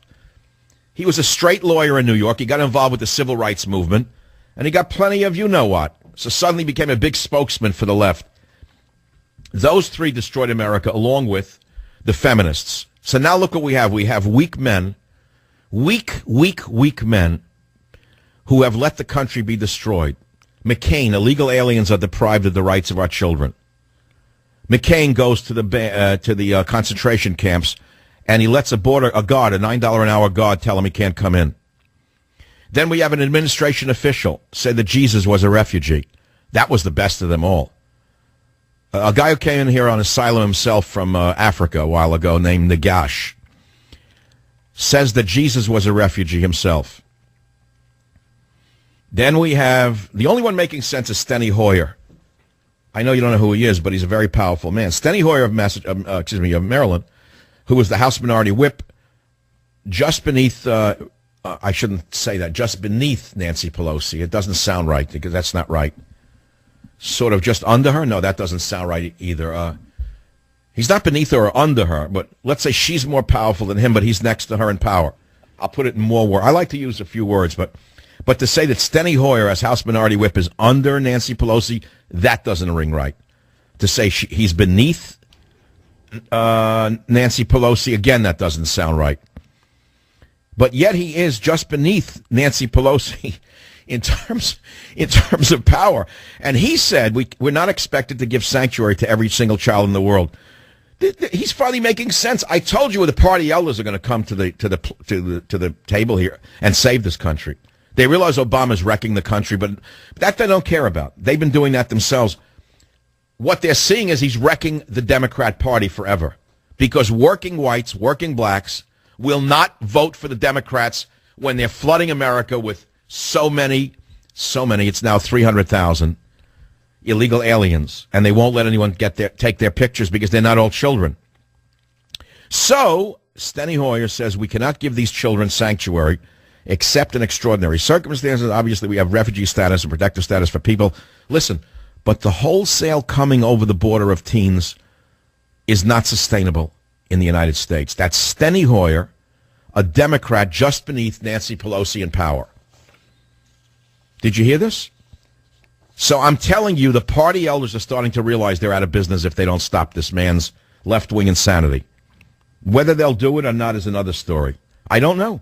He was a straight lawyer in New York. He got involved with the civil rights movement, and he got plenty of you-know-what. So suddenly became a big spokesman for the left. Those three destroyed America, along with the feminists. So now look what we have. We have weak men, weak men who have let the country be destroyed. McCain, illegal aliens are deprived of the rights of our children. McCain goes to the concentration camps, and he lets a guard, a $9 an hour guard, tell him he can't come in. Then we have an administration official say that Jesus was a refugee. That was the best of them all. A guy who came in here on asylum himself from Africa a while ago named Nagash says that Jesus was a refugee himself. Then we have, the only one making sense is Steny Hoyer. I know you don't know who he is, but he's a very powerful man. Steny Hoyer of Maryland, who was the House Minority Whip, just beneath, I shouldn't say that, just beneath Nancy Pelosi. It doesn't sound right, because that's not right. Sort of just under her? No, that doesn't sound right either. He's not beneath her or under her, but let's say she's more powerful than him, but he's next to her in power. I'll put it in more words. I like to use a few words, but to say that Steny Hoyer, as House Minority Whip, is under Nancy Pelosi, that doesn't ring right. To say he's beneath Nancy Pelosi, again, that doesn't sound right. But yet he is just beneath Nancy Pelosi in terms of power. And he said we're not expected to give sanctuary to every single child in the world. He's finally making sense. I told you the party elders are going to come to the table here and save this country. They realize Obama's wrecking the country, but that they don't care about. They've been doing that themselves. What they're seeing is he's wrecking the Democrat Party forever, because working whites, working blacks will not vote for the Democrats when they're flooding America with so many, it's now 300,000 illegal aliens, and they won't let anyone take their pictures because they're not all children. So Steny Hoyer says we cannot give these children sanctuary except in extraordinary circumstances. Obviously, we have refugee status and protective status for people. Listen, but the wholesale coming over the border of teens is not sustainable in the United States. That's Steny Hoyer, a Democrat just beneath Nancy Pelosi in power. Did you hear this? So I'm telling you, the party elders are starting to realize they're out of business if they don't stop this man's left-wing insanity. Whether they'll do it or not is another story. I don't know.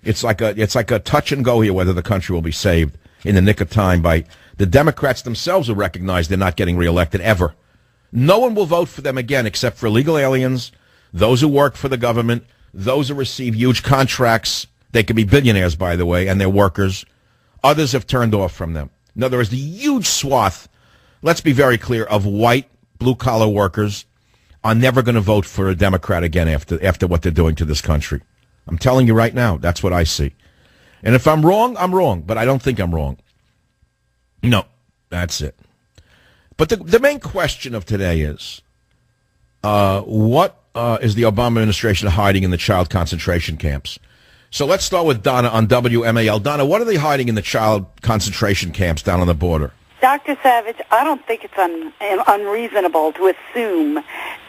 It's like a touch and go here whether the country will be saved in the nick of time by the Democrats themselves who recognize they're not getting reelected ever. No one will vote for them again except for illegal aliens, those who work for the government, those who receive huge contracts. They could be billionaires, by the way, and they're workers. Others have turned off from them. In other words, the huge swath, let's be very clear, of white blue-collar workers are never going to vote for a Democrat again after what they're doing to this country. I'm telling you right now, that's what I see. And if I'm wrong, I'm wrong, but I don't think I'm wrong. No, that's it. But the main question of today is, what is the Obama administration hiding in the child concentration camps? So let's start with Donna on WMAL. Donna, what are they hiding in the child concentration camps down on the border? Dr. Savage, I don't think it's unreasonable to assume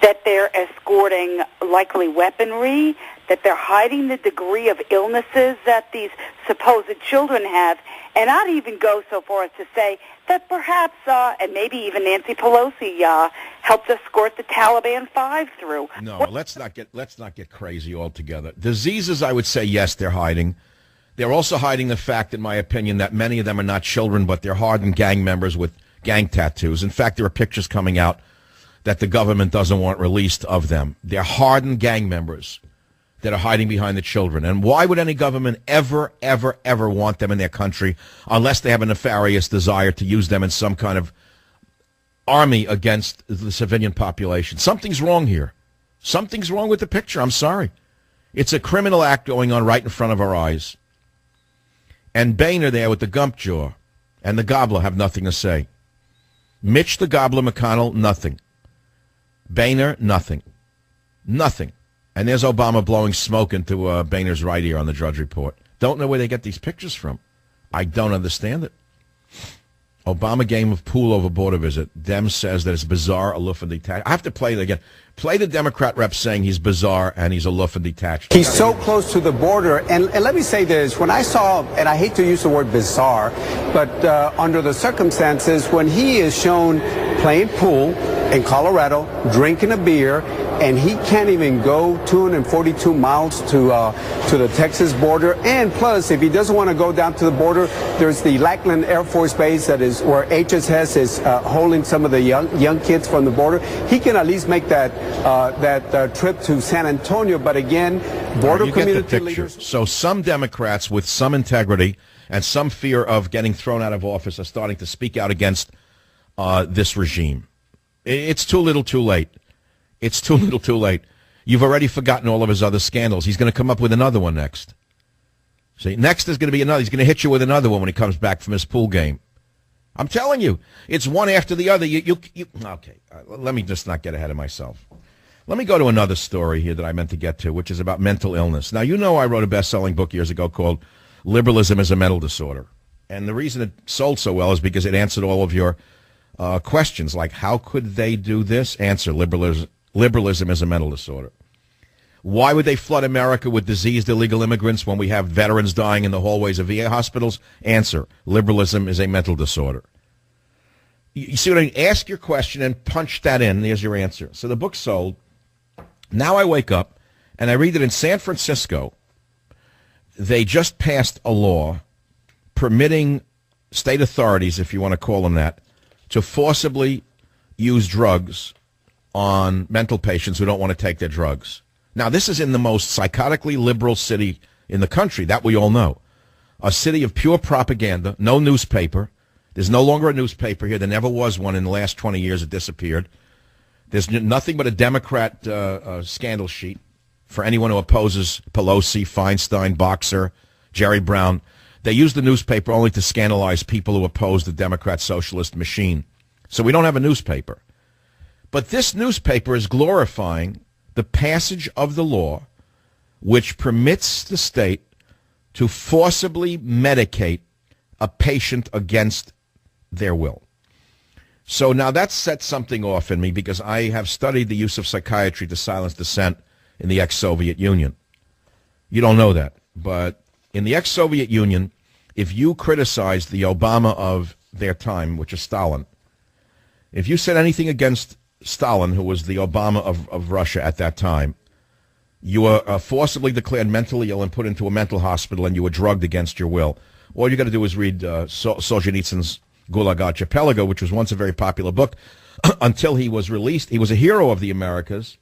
that they're escorting likely weaponry, that they're hiding the degree of illnesses that these supposed children have, and I'd even go so far as to say that perhaps, and maybe even Nancy Pelosi helped escort the Taliban 5 through. No, let's not get crazy altogether. Diseases, I would say, yes, they're hiding. They're also hiding the fact, in my opinion, that many of them are not children, but they're hardened gang members with gang tattoos. In fact, there are pictures coming out that the government doesn't want released of them. They're hardened gang members that are hiding behind the children. And why would any government ever, ever, ever want them in their country unless they have a nefarious desire to use them in some kind of army against the civilian population? Something's wrong here. Something's wrong with the picture. I'm sorry. It's a criminal act going on right in front of our eyes. And Boehner there with the gump jaw and the gobbler have nothing to say. Mitch the gobbler McConnell, nothing. Boehner, nothing. Nothing. And there's Obama blowing smoke into Boehner's right ear on the Drudge Report. Don't know where they get these pictures from. I don't understand it. Obama game of pool over border visit. Dem says that it's bizarre, aloof, and detached. I have to play it again. Play the Democrat rep saying he's bizarre and he's aloof and detached. He's so close to the border. And let me say this. When I saw, and I hate to use the word bizarre, but under the circumstances, when he is shown playing pool in Colorado, drinking a beer, and he can't even go 242 miles to the Texas border. And plus, if he doesn't want to go down to the border, there's the Lackland Air Force Base that is where HHS is holding some of the young kids from the border. He can at least make that trip to San Antonio. But again, border community leaders. So some Democrats with some integrity and some fear of getting thrown out of office are starting to speak out against this regime. It's too little, too late. It's too little, too late. You've already forgotten all of his other scandals. He's going to come up with another one next. See, next is going to be another. He's going to hit you with another one when he comes back from his pool game. I'm telling you, it's one after the other. Okay, let me just not get ahead of myself. Let me go to another story here that I meant to get to, which is about mental illness. Now, you know I wrote a best-selling book years ago called Liberalism is a Mental Disorder. And the reason it sold so well is because it answered all of your questions, like how could they do this? Answer, liberalism is a mental disorder. Why would they flood America with diseased illegal immigrants when we have veterans dying in the hallways of VA hospitals? Answer, liberalism is a mental disorder. You see what I mean? Ask your question and punch that in. There's your answer. So the book sold. Now I wake up and I read that in San Francisco, they just passed a law permitting state authorities, if you want to call them that, to forcibly use drugs on mental patients who don't want to take their drugs. Now, this is in the most psychotically liberal city in the country, that we all know. A city of pure propaganda, no newspaper. There's no longer a newspaper here. There never was one in the last 20 years. It disappeared. There's nothing but a Democrat scandal sheet for anyone who opposes Pelosi, Feinstein, Boxer, Jerry Brown. They use the newspaper only to scandalize people who oppose the Democrat socialist machine. So we don't have a newspaper. But this newspaper is glorifying the passage of the law which permits the state to forcibly medicate a patient against their will. So now that sets something off in me because I have studied the use of psychiatry to silence dissent in the ex-Soviet Union. You don't know that, but in the ex-Soviet Union, if you criticized the Obama of their time, which is Stalin, if you said anything against Stalin, who was the Obama of Russia at that time, you were forcibly declared mentally ill and put into a mental hospital, and you were drugged against your will. All you got to do is read Solzhenitsyn's Gulag Archipelago, which was once a very popular book, until he was released. He was a hero of the Americas,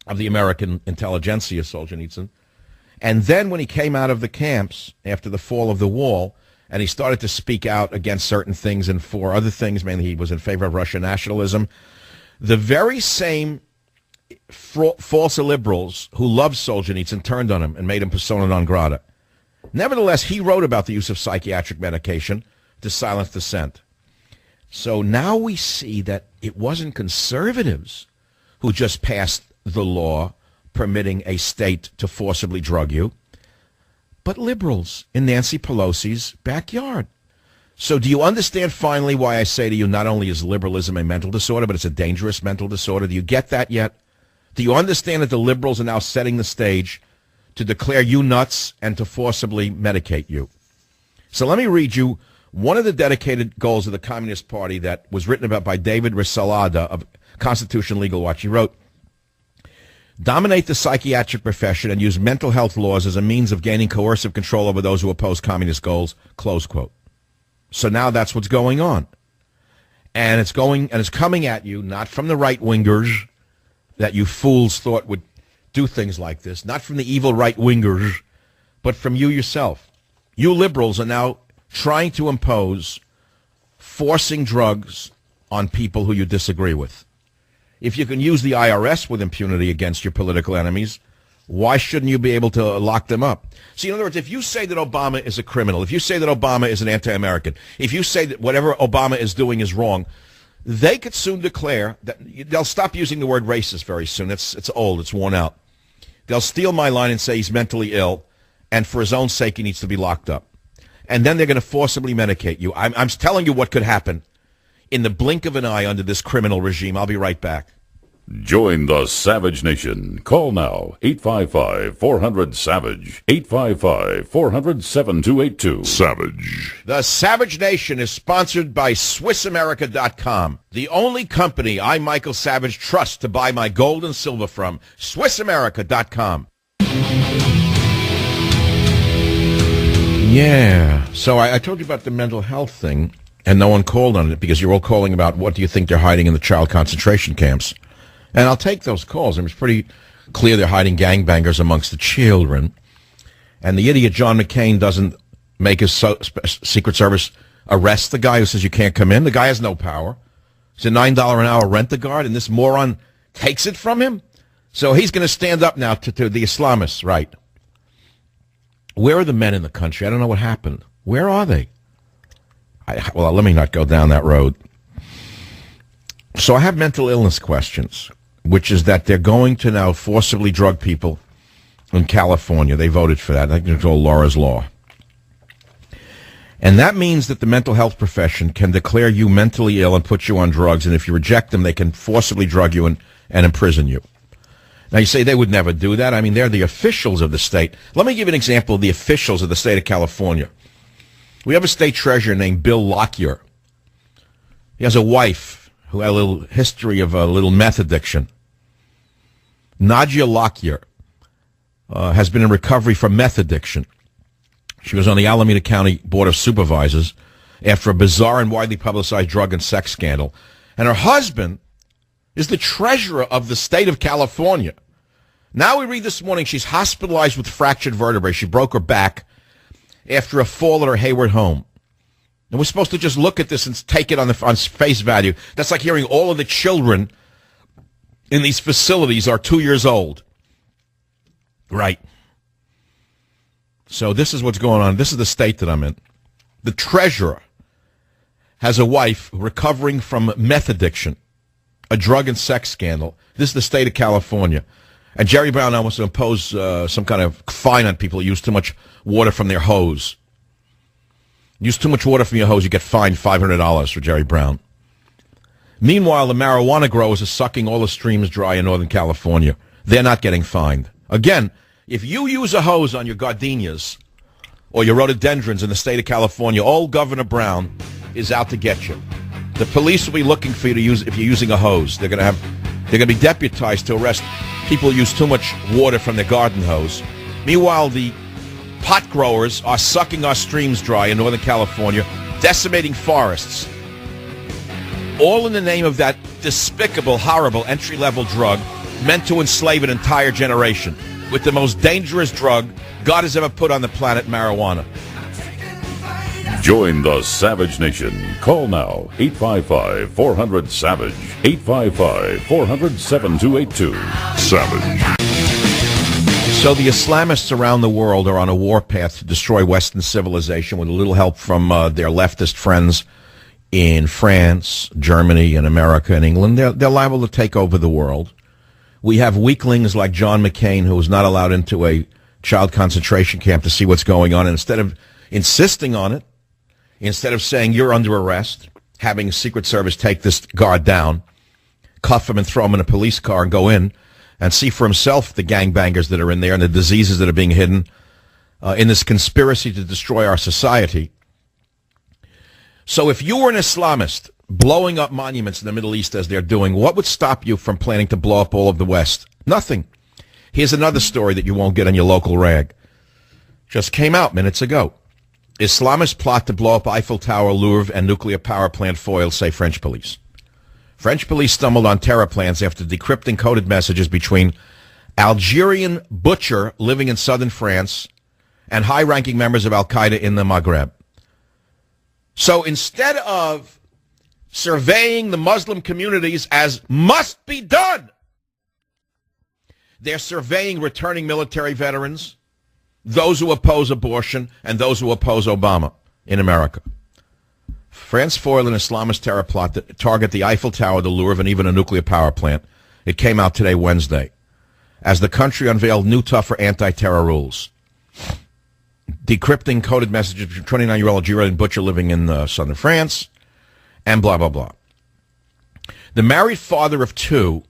of the American intelligentsia, Solzhenitsyn. And then when he came out of the camps after the fall of the wall, and he started to speak out against certain things and for other things, mainly he was in favor of Russian nationalism, the very same false liberals who loved Solzhenitsyn turned on him and made him persona non grata. Nevertheless, he wrote about the use of psychiatric medication to silence dissent. So now we see that it wasn't conservatives who just passed the law permitting a state to forcibly drug you, but liberals in Nancy Pelosi's backyard. So do you understand finally why I say to you, not only is liberalism a mental disorder, but it's a dangerous mental disorder? Do you get that yet? Do you understand that the liberals are now setting the stage to declare you nuts and to forcibly medicate you? So let me read you one of the dedicated goals of the Communist Party that was written about by David Risalada of Constitution Legal Watch. He wrote, dominate the psychiatric profession and use mental health laws as a means of gaining coercive control over those who oppose communist goals, close quote. So now that's what's going on. And it's coming at you, not from the right-wingers that you fools thought would do things like this, not from the evil right-wingers, but from you yourself. You liberals are now trying to impose forcing drugs on people who you disagree with. If you can use the IRS with impunity against your political enemies, why shouldn't you be able to lock them up? See, in other words, if you say that Obama is a criminal, if you say that Obama is an anti-American, if you say that whatever Obama is doing is wrong, they could soon declare that they'll stop using the word racist very soon. It's old. It's worn out. They'll steal my line and say he's mentally ill, and for his own sake, he needs to be locked up. and then they're going to forcibly medicate you. I'm telling you what could happen in the blink of an eye under this criminal regime. I'll be right back. Join the Savage Nation. Call now, 855-400-SAVAGE, 855-400-7282. Savage. The Savage Nation is sponsored by SwissAmerica.com, the only company I, Michael Savage, trust to buy my gold and silver from. SwissAmerica.com. Yeah, so I told you about the mental health thing, and no one called on it because you're all calling about what do you think they're hiding in the child concentration camps. And I'll take those calls. It's pretty clear they're hiding gangbangers amongst the children. And the idiot John McCain doesn't make his Secret Service arrest the guy who says you can't come in. The guy has no power. He's a $9 an hour rent-a-guard, and this moron takes it from him? So he's going to stand up now to the Islamists, right? Where are the men in the country? I don't know what happened. Where are they? Well, let me not go down that road. So I have mental illness questions, which is that they're going to now forcibly drug people in California. They voted for that. I think it's called Laura's Law. And that means that the mental health profession can declare you mentally ill and put you on drugs, and if you reject them, they can forcibly drug you and imprison you. Now, you say they would never do that. I mean, they're the officials of the state. Let me give you an example of the officials of the state of California. We have a state treasurer named Bill Lockyer. He has a wife who had a little history of a little meth addiction. Nadia Lockyer has been in recovery from meth addiction. She was on the Alameda County Board of Supervisors after a bizarre and widely publicized drug and sex scandal. And her husband is the treasurer of the state of California. Now we read this morning she's hospitalized with fractured vertebrae. She broke her back after a fall at her Hayward home. And we're supposed to just look at this and take it on face value. That's like hearing all of the children in these facilities are 2 years old. Right. So this is what's going on. This is the state that I'm in. The treasurer has a wife recovering from meth addiction, a drug and sex scandal. This is the state of California. And Jerry Brown now wants to impose some kind of fine on people who use too much water from their hose. Use too much water from your hose, you get fined $500 for Jerry Brown. Meanwhile, the marijuana growers are sucking all the streams dry in Northern California. They're not getting fined. Again, if you use a hose on your gardenias or your rhododendrons in the state of California, old Governor Brown is out to get you. The police will be looking for you to use if you're using a hose. They're going to be deputized to arrest people who use too much water from their garden hose. Meanwhile, the pot growers are sucking our streams dry in Northern California, decimating forests. All in the name of that despicable, horrible entry-level drug meant to enslave an entire generation with the most dangerous drug God has ever put on the planet, marijuana. Join the Savage Nation. Call now, 855-400-SAVAGE, 855-400-7282. Savage. So the Islamists around the world are on a warpath to destroy Western civilization with a little help from their leftist friends in France, Germany, and America and England. They're liable to take over the world. We have weaklings like John McCain, who was not allowed into a child concentration camp to see what's going on. And instead of insisting on it, instead of saying you're under arrest, having Secret Service take this guard down, cuff him and throw him in a police car and go in, and see for himself the gangbangers that are in there and the diseases that are being hidden in this conspiracy to destroy our society. So if you were an Islamist blowing up monuments in the Middle East as they're doing, what would stop you from planning to blow up all of the West? Nothing. Here's another story that you won't get on your local rag. Just came out minutes ago. Islamists plot to blow up Eiffel Tower, Louvre, and nuclear power plant foils, say French police. French police stumbled on terror plans after decrypting coded messages between Algerian butcher living in southern France and high-ranking members of Al-Qaeda in the Maghreb. So instead of surveying the Muslim communities as must be done, they're surveying returning military veterans, those who oppose abortion, and those who oppose Obama in America. France foiled an Islamist terror plot to target the Eiffel Tower, the Louvre, and even a nuclear power plant. It came out today, Wednesday, as the country unveiled new, tougher anti-terror rules. decrypting coded messages between 29-year-old Algerian butcher living in southern France, and blah, blah, blah. The married father of two,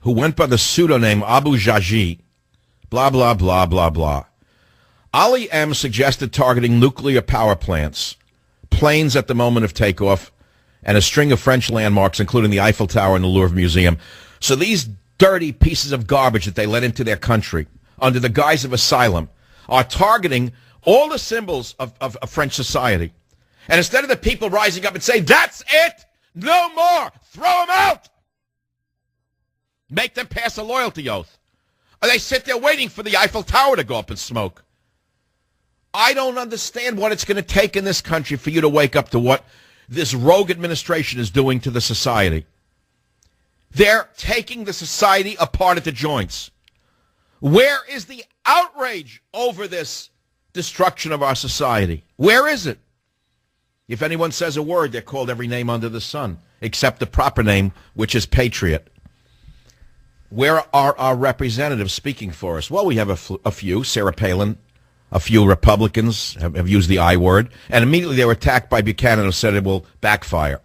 who went by the pseudonym Abu Jaji, blah, blah, blah, blah, blah. Ali M. suggested targeting nuclear power plants, planes at the moment of takeoff, and a string of French landmarks, including the Eiffel Tower and the Louvre Museum. So these dirty pieces of garbage that they let into their country under the guise of asylum are targeting all the symbols of French society. And instead of the people rising up and saying, that's it, no more, throw them out, make them pass a loyalty oath, or they sit there waiting for the Eiffel Tower to go up in smoke. I don't understand what it's going to take in this country for you to wake up to what this rogue administration is doing to the society. They're taking the society apart at the joints. Where is the outrage over this destruction of our society? Where is it? If anyone says a word, they're called every name under the sun, except the proper name, which is patriot. Where are our representatives speaking for us? Well, we have a few. Sarah Palin, a few Republicans have used the I word, and immediately they were attacked by Buchanan, who said it will backfire.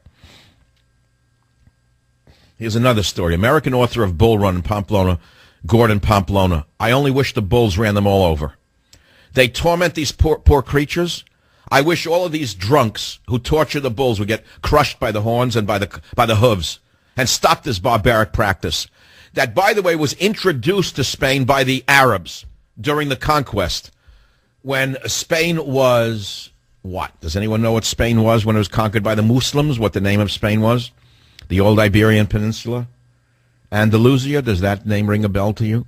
Here's another story. American author of Bull Run in Pamplona, Gordon Pamplona. I only wish the bulls ran them all over. They torment these poor creatures. I wish all of these drunks who torture the bulls would get crushed by the horns and by the hooves and stop this barbaric practice that, by the way, was introduced to Spain by the Arabs during the conquest when Spain was what? Does anyone know what Spain was when it was conquered by the Muslims, what the name of Spain was? The old Iberian Peninsula? Andalusia, does that name ring a bell to you?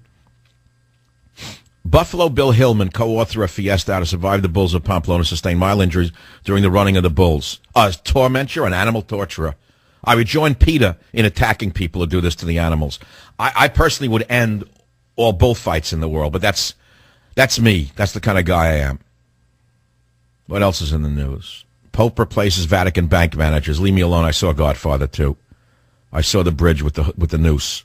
Buffalo Bill Hillman, co-author of Fiesta, How to Survive the Bulls of Pamplona, sustained mild injuries during the running of the bulls. A tormentor, an animal torturer. I would join PETA in attacking people who do this to the animals. I personally would end all bullfights in the world, but that's me. That's the kind of guy I am. What else is in the news? Pope replaces Vatican bank managers. Leave me alone. I saw Godfather, too. I saw the bridge with the noose.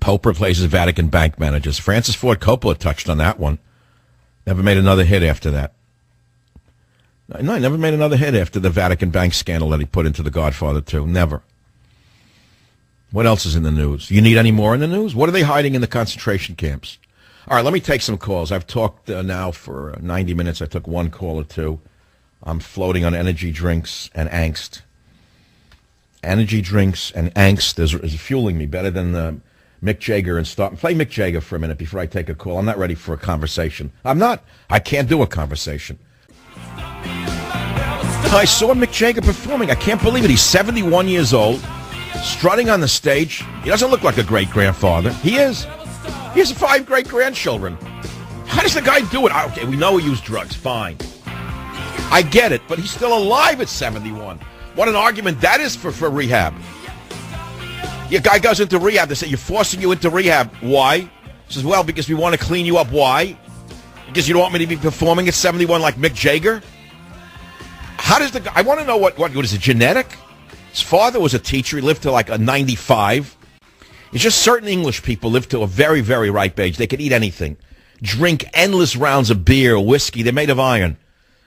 Pope replaces Vatican bank managers. Francis Ford Coppola touched on that one. Never made another hit after that. No, he never made another hit after the Vatican bank scandal that he put into The Godfather 2. Never. What else is in the news? You need any more in the news? What are they hiding in the concentration camps? All right, let me take some calls. I've talked now for 90 minutes. I took one call or two. I'm floating on energy drinks and angst. Energy drinks and angst is fueling me better than Mick Jagger and stop. Play Mick Jagger for a minute before I take a call. I'm not ready for a conversation. I'm not. I can't do a conversation. I saw Mick Jagger performing. I can't believe it. He's 71 years old, strutting on the stage. He doesn't look like a great-grandfather. He is. He has 5 great-grandchildren. How does the guy do it? Okay, we know he used drugs. Fine. I get it, but he's still alive at 71. What an argument that is for rehab. Your guy goes into rehab. They say, you're forcing you into rehab. Why? He says, well, because we want to clean you up. Why? Because you don't want me to be performing at 71 like Mick Jagger? How does the guy... I want to know what is it, genetic? His father was a teacher. He lived to like a 95. It's just certain English people live to a very, very ripe age. They could eat anything. Drink endless rounds of beer, whiskey. They're made of iron.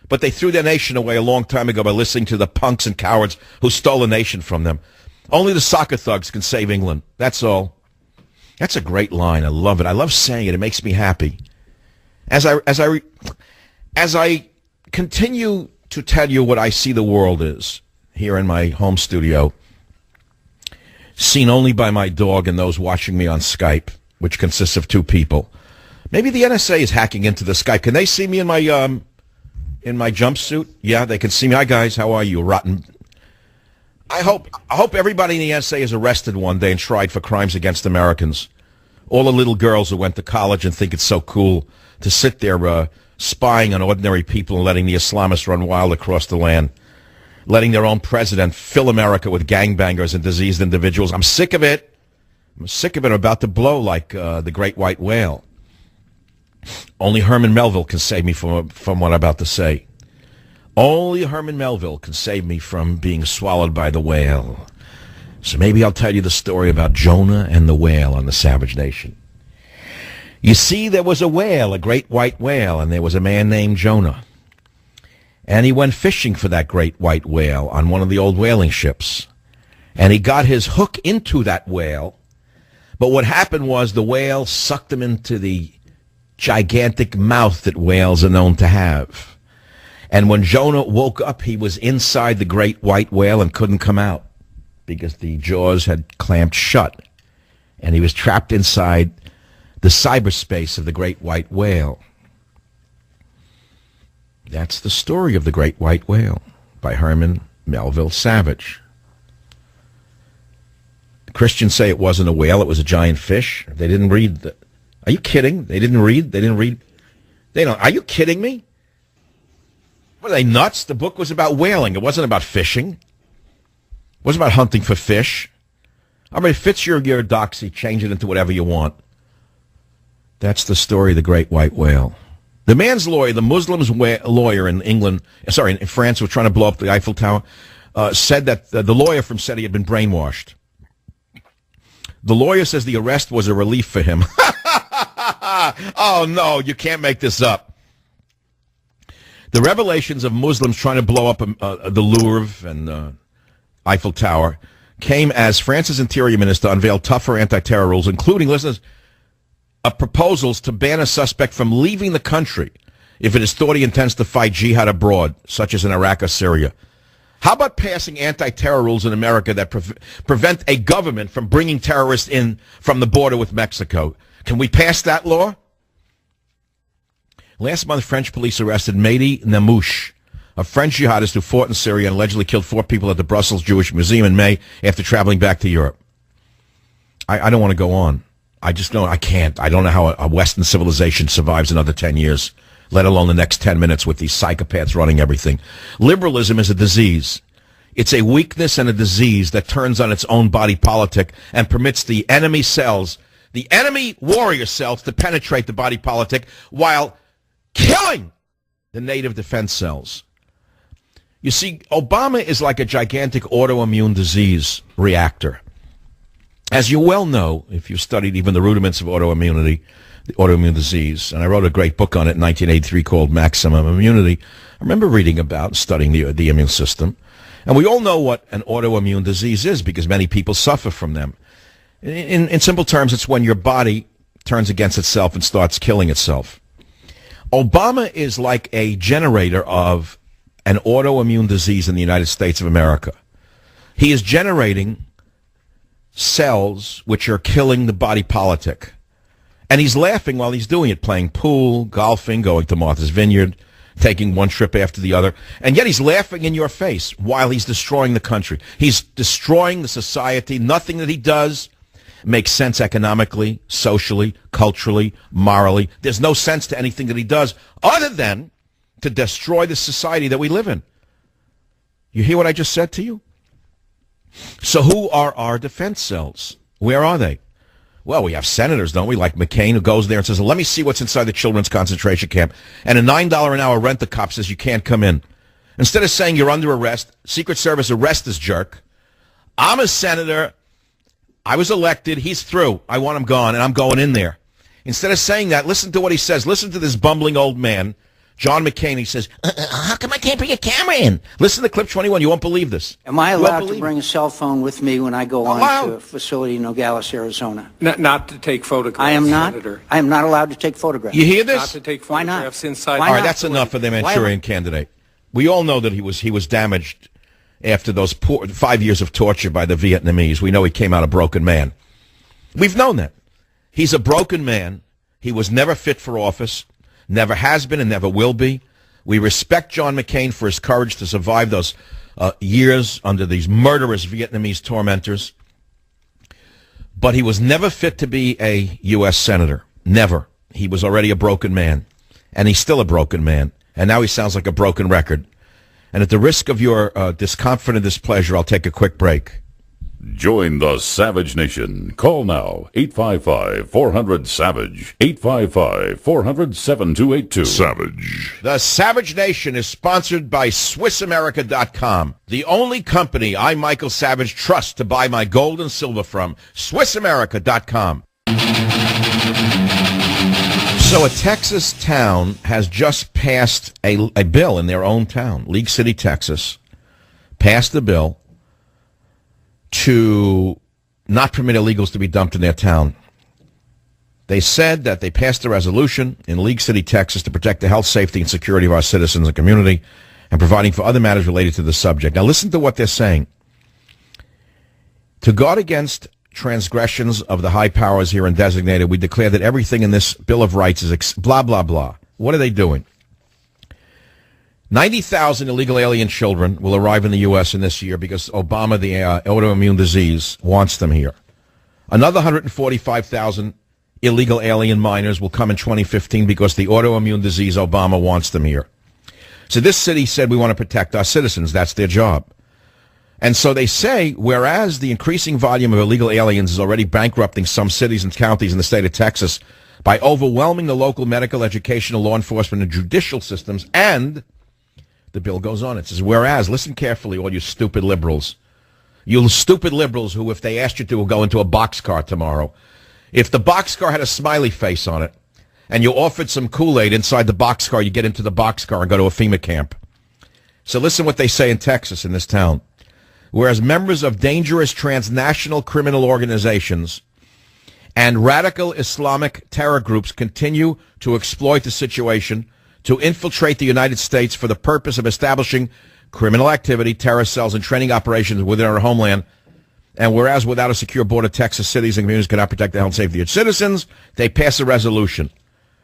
But they threw their nation away a long time ago by listening to the punks and cowards who stole the nation from them. Only the soccer thugs can save England. That's all. That's a great line. I love it. I love saying it. It makes me happy. As I continue to tell you what I see the world is here in my home studio, seen only by my dog and those watching me on Skype, which consists of 2 people. Maybe the NSA is hacking into the Skype. Can they see me in my jumpsuit? Yeah, they can see me. Hi, guys. How are you? Rotten. I hope everybody in the NSA is arrested one day and tried for crimes against Americans. All the little girls who went to college and think it's so cool to sit there spying on ordinary people and letting the Islamists run wild across the land, letting their own president fill America with gangbangers and diseased individuals. I'm sick of it. I'm sick of it. I'm about to blow like the great white whale. Only Herman Melville can save me from what I'm about to say. Only Herman Melville can save me from being swallowed by the whale. So maybe I'll tell you the story about Jonah and the whale on the Savage Nation. You see, there was a whale, a great white whale, and there was a man named Jonah. And he went fishing for that great white whale on one of the old whaling ships. And he got his hook into that whale. But what happened was the whale sucked him into the gigantic mouth that whales are known to have. And when Jonah woke up, he was inside the great white whale and couldn't come out because the jaws had clamped shut. And he was trapped inside the cyberspace of the great white whale. That's the story of the great white whale by Herman Melville Savage. The Christians say it wasn't a whale, it was a giant fish. They didn't read the... Are you kidding? They didn't read? They don't... Are you kidding me? What are they, nuts? The book was about whaling. It wasn't about fishing. It wasn't about hunting for fish. I mean, it fits your doxy. Change it into whatever you want. That's the story of the great white whale. The man's lawyer, the Muslim's lawyer in in France, was trying to blow up the Eiffel Tower, said that the lawyer from said he had been brainwashed. The lawyer says the arrest was a relief for him. Oh, no, you can't make this up. The revelations of Muslims trying to blow up the Louvre and Eiffel Tower came as France's interior minister unveiled tougher anti-terror rules, including, listeners, proposals to ban a suspect from leaving the country if it is thought he intends to fight jihad abroad, such as in Iraq or Syria. How about passing anti-terror rules in America that prevent a government from bringing terrorists in from the border with Mexico? Can we pass that law? Last month, French police arrested Mehdi Namouche, a French jihadist who fought in Syria and allegedly killed 4 people at the Brussels Jewish Museum in May after traveling back to Europe. I don't want to go on. I just know I can't. I don't know how a Western civilization survives another 10 years, let alone the next 10 minutes with these psychopaths running everything. Liberalism is a disease. It's a weakness and a disease that turns on its own body politic and permits the enemy cells, the enemy warrior cells, to penetrate the body politic while killing the native defense cells. You see, Obama is like a gigantic autoimmune disease reactor. As you well know, if you've studied even the rudiments of autoimmunity, the autoimmune disease, and I wrote a great book on it in 1983 called Maximum Immunity, I remember reading about studying the immune system. And we all know what an autoimmune disease is because many people suffer from them. In simple terms, it's when your body turns against itself and starts killing itself. Obama is like a generator of an autoimmune disease in the United States of America. He is generating cells which are killing the body politic. And he's laughing while he's doing it, playing pool, golfing, going to Martha's Vineyard, taking one trip after the other. And yet he's laughing in your face while he's destroying the country. He's destroying the society. Nothing that he does makes sense economically, socially, culturally, morally. There's no sense to anything that he does other than to destroy the society that we live in. You hear what I just said to you? So who are our defense cells? Where are they? Well, we have senators, don't we, like McCain, who goes there and says, let me see what's inside the children's concentration camp. And a $9 an hour rent-a-cop says you can't come in. Instead of saying you're under arrest, Secret Service arrest this jerk. I'm a senator. I was elected. He's through. I want him gone, and I'm going in there. Instead of saying that, listen to what he says. Listen to this bumbling old man, John McCain. He says, how come I can't bring a camera in? Listen to clip 21. You won't believe this. Am I allowed to bring a cell phone with me when I go on to a facility in Nogales, Arizona? Not to take photographs, I am not. Senator. I am not allowed to take photographs. You hear this? Not to take Why not? photographs inside. Why All right, not? that's enough for the Manchurian Candidate. We all know that he was damaged after those 5 years of torture by the Vietnamese. We know he came out a broken man. We've known that. He's a broken man. He was never fit for office, never has been and never will be. We respect John McCain for his courage to survive those years under these murderous Vietnamese tormentors. But he was never fit to be a U.S. senator. Never. He was already a broken man. And he's still a broken man. And now he sounds like a broken record. And at the risk of your discomfort and displeasure, I'll take a quick break. Join the Savage Nation. Call now, 855-400-SAVAGE, 855-400-7282. Savage. The Savage Nation is sponsored by SwissAmerica.com, the only company I, Michael Savage, trust to buy my gold and silver from. SwissAmerica.com. So a Texas town has just passed a bill in their own town, League City, Texas, passed a bill to not permit illegals to be dumped in their town. They said that they passed a resolution in League City, Texas, to protect the health, safety, and security of our citizens and community, and providing for other matters related to the subject. Now listen to what they're saying. To guard against transgressions of the high powers herein designated, we declare that everything in this Bill of Rights is blah, blah, blah. What are they doing? 90,000 illegal alien children will arrive in the U.S. in this year because Obama, the autoimmune disease, wants them here. Another 145,000 illegal alien minors will come in 2015 because the autoimmune disease, Obama, wants them here. So this city said we want to protect our citizens. That's their job. And so they say, whereas the increasing volume of illegal aliens is already bankrupting some cities and counties in the state of Texas by overwhelming the local medical, educational, law enforcement, and judicial systems, and the bill goes on. It says, whereas, listen carefully, all you stupid liberals. You stupid liberals who, if they asked you to, will go into a boxcar tomorrow. If the boxcar had a smiley face on it, and you offered some Kool-Aid inside the boxcar, you get into the boxcar and go to a FEMA camp. So listen what they say in Texas, in this town. Whereas members of dangerous transnational criminal organizations and radical Islamic terror groups continue to exploit the situation to infiltrate the United States for the purpose of establishing criminal activity, terror cells, and training operations within our homeland. And whereas without a secure border, Texas cities and communities cannot protect the health and safety of its citizens, they pass a resolution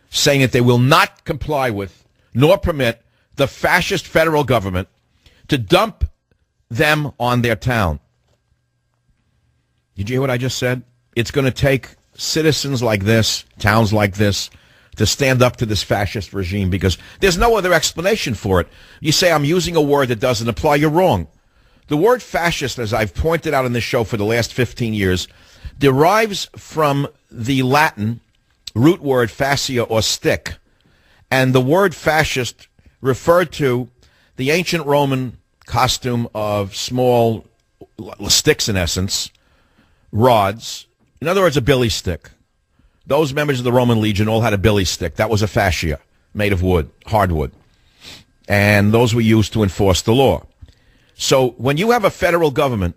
saying that they will not comply with nor permit the fascist federal government to dump them on their town. Did you hear what I just said? It's going to take citizens like this, towns like this, to stand up to this fascist regime because there's no other explanation for it. You say I'm using a word that doesn't apply, you're wrong. The word fascist, as I've pointed out on this show for the last 15 years, derives from the Latin root word fascia or stick. And the word fascist referred to the ancient Roman costume of small sticks, in essence, rods. In other words, a billy stick. Those members of the Roman legion all had a billy stick. That was a fascia made of wood, hardwood. And those were used to enforce the law. So when you have a federal government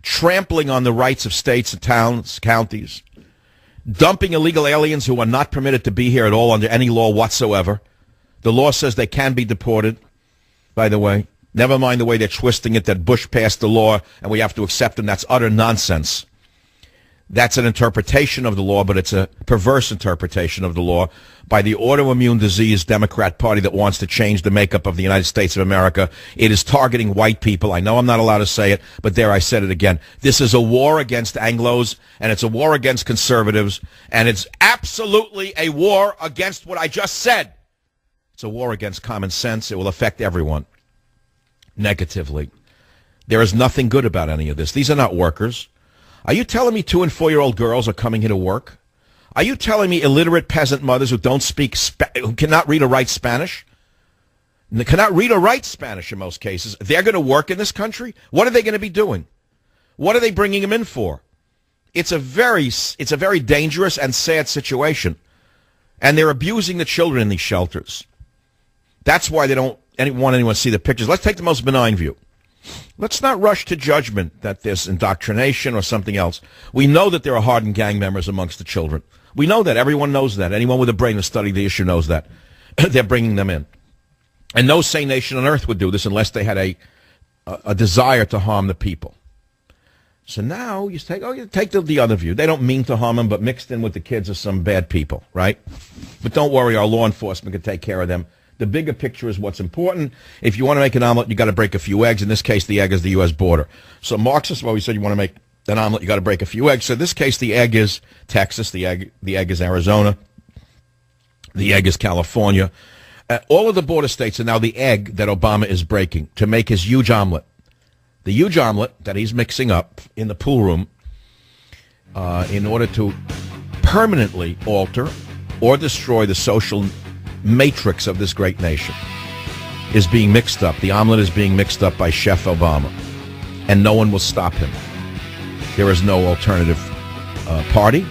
trampling on the rights of states and towns, counties, dumping illegal aliens who are not permitted to be here at all under any law whatsoever, the law says they can be deported, by the way. Never mind the way they're twisting it, that Bush passed the law and we have to accept them. That's utter nonsense. That's an interpretation of the law, but it's a perverse interpretation of the law by the autoimmune disease Democrat Party that wants to change the makeup of the United States of America. It is targeting white people. I know I'm not allowed to say it, but there I said it again. This is a war against Anglos, and it's a war against conservatives, and it's absolutely a war against what I just said. It's a war against common sense. It will affect everyone negatively. There is nothing good about any of this. These are not workers. Are you telling me 2- and 4-year-old girls are coming here to work? Are you telling me illiterate peasant mothers who don't speak, who cannot read or write Spanish? They cannot read or write Spanish in most cases. They're going to work in this country? What are they going to be doing? What are they bringing them in for? It's a very dangerous and sad situation. And they're abusing the children in these shelters. That's why they don't want anyone to see the pictures. Let's take the most benign view. Let's not rush to judgment that there's indoctrination or something else. We know that there are hardened gang members amongst the children. We know that. Everyone knows that. Anyone with a brain to study the issue knows that. They're bringing them in. And no sane nation on earth would do this unless they had a desire to harm the people. So now you take the other view. They don't mean to harm them, but mixed in with the kids are some bad people, right? But don't worry, our law enforcement can take care of them. The bigger picture is what's important. If you want to make an omelet, you got to break a few eggs. In this case, the egg is the U.S. border. So Marxists always said you want to make an omelet, you got to break a few eggs. So in this case, the egg is Texas. The egg is Arizona. The egg is California. All of the border states are now the egg that Obama is breaking to make his huge omelet. The huge omelet that he's mixing up in the pool room in order to permanently alter or destroy the social matrix of this great nation is being mixed up. The omelet is being mixed up by Chef Obama, and no one will stop him. There is no alternative party.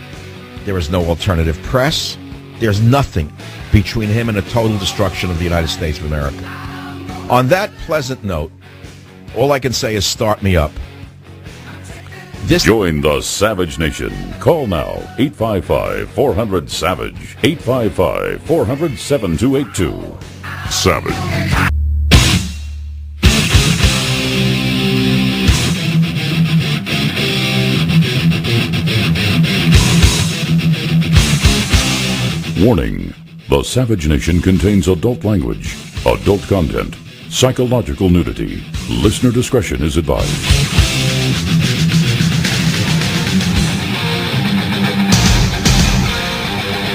There is no alternative press. There's nothing between him and a total destruction of the United States of America. On that pleasant note, all I can say is start me up. Join the Savage Nation. Call now, 855-400-SAVAGE, 855-400-7282. Savage. Warning, the Savage Nation contains adult language, adult content, psychological nudity. Listener discretion is advised.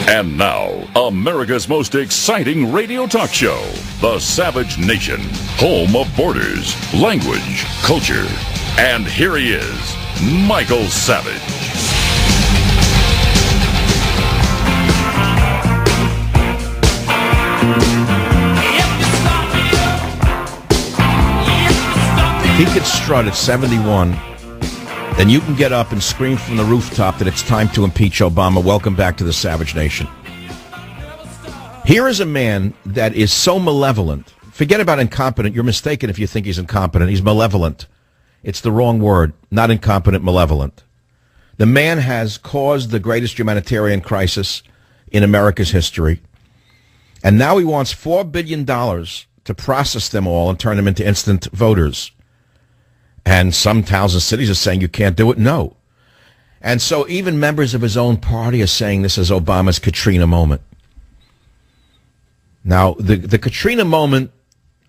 And now, America's most exciting radio talk show, The Savage Nation, home of borders, language, culture. And here he is, Michael Savage. He could strut at 71, then you can get up and scream from the rooftop that it's time to impeach Obama. Welcome back to the Savage Nation. Here is a man that is so malevolent. Forget about incompetent. You're mistaken if you think he's incompetent. He's malevolent. It's the wrong word. Not incompetent, malevolent. The man has caused the greatest humanitarian crisis in America's history. And now he wants $4 billion to process them all and turn them into instant voters. And some towns and cities are saying you can't do it. No. And so even members of his own party are saying this is Obama's Katrina moment. Now, the Katrina moment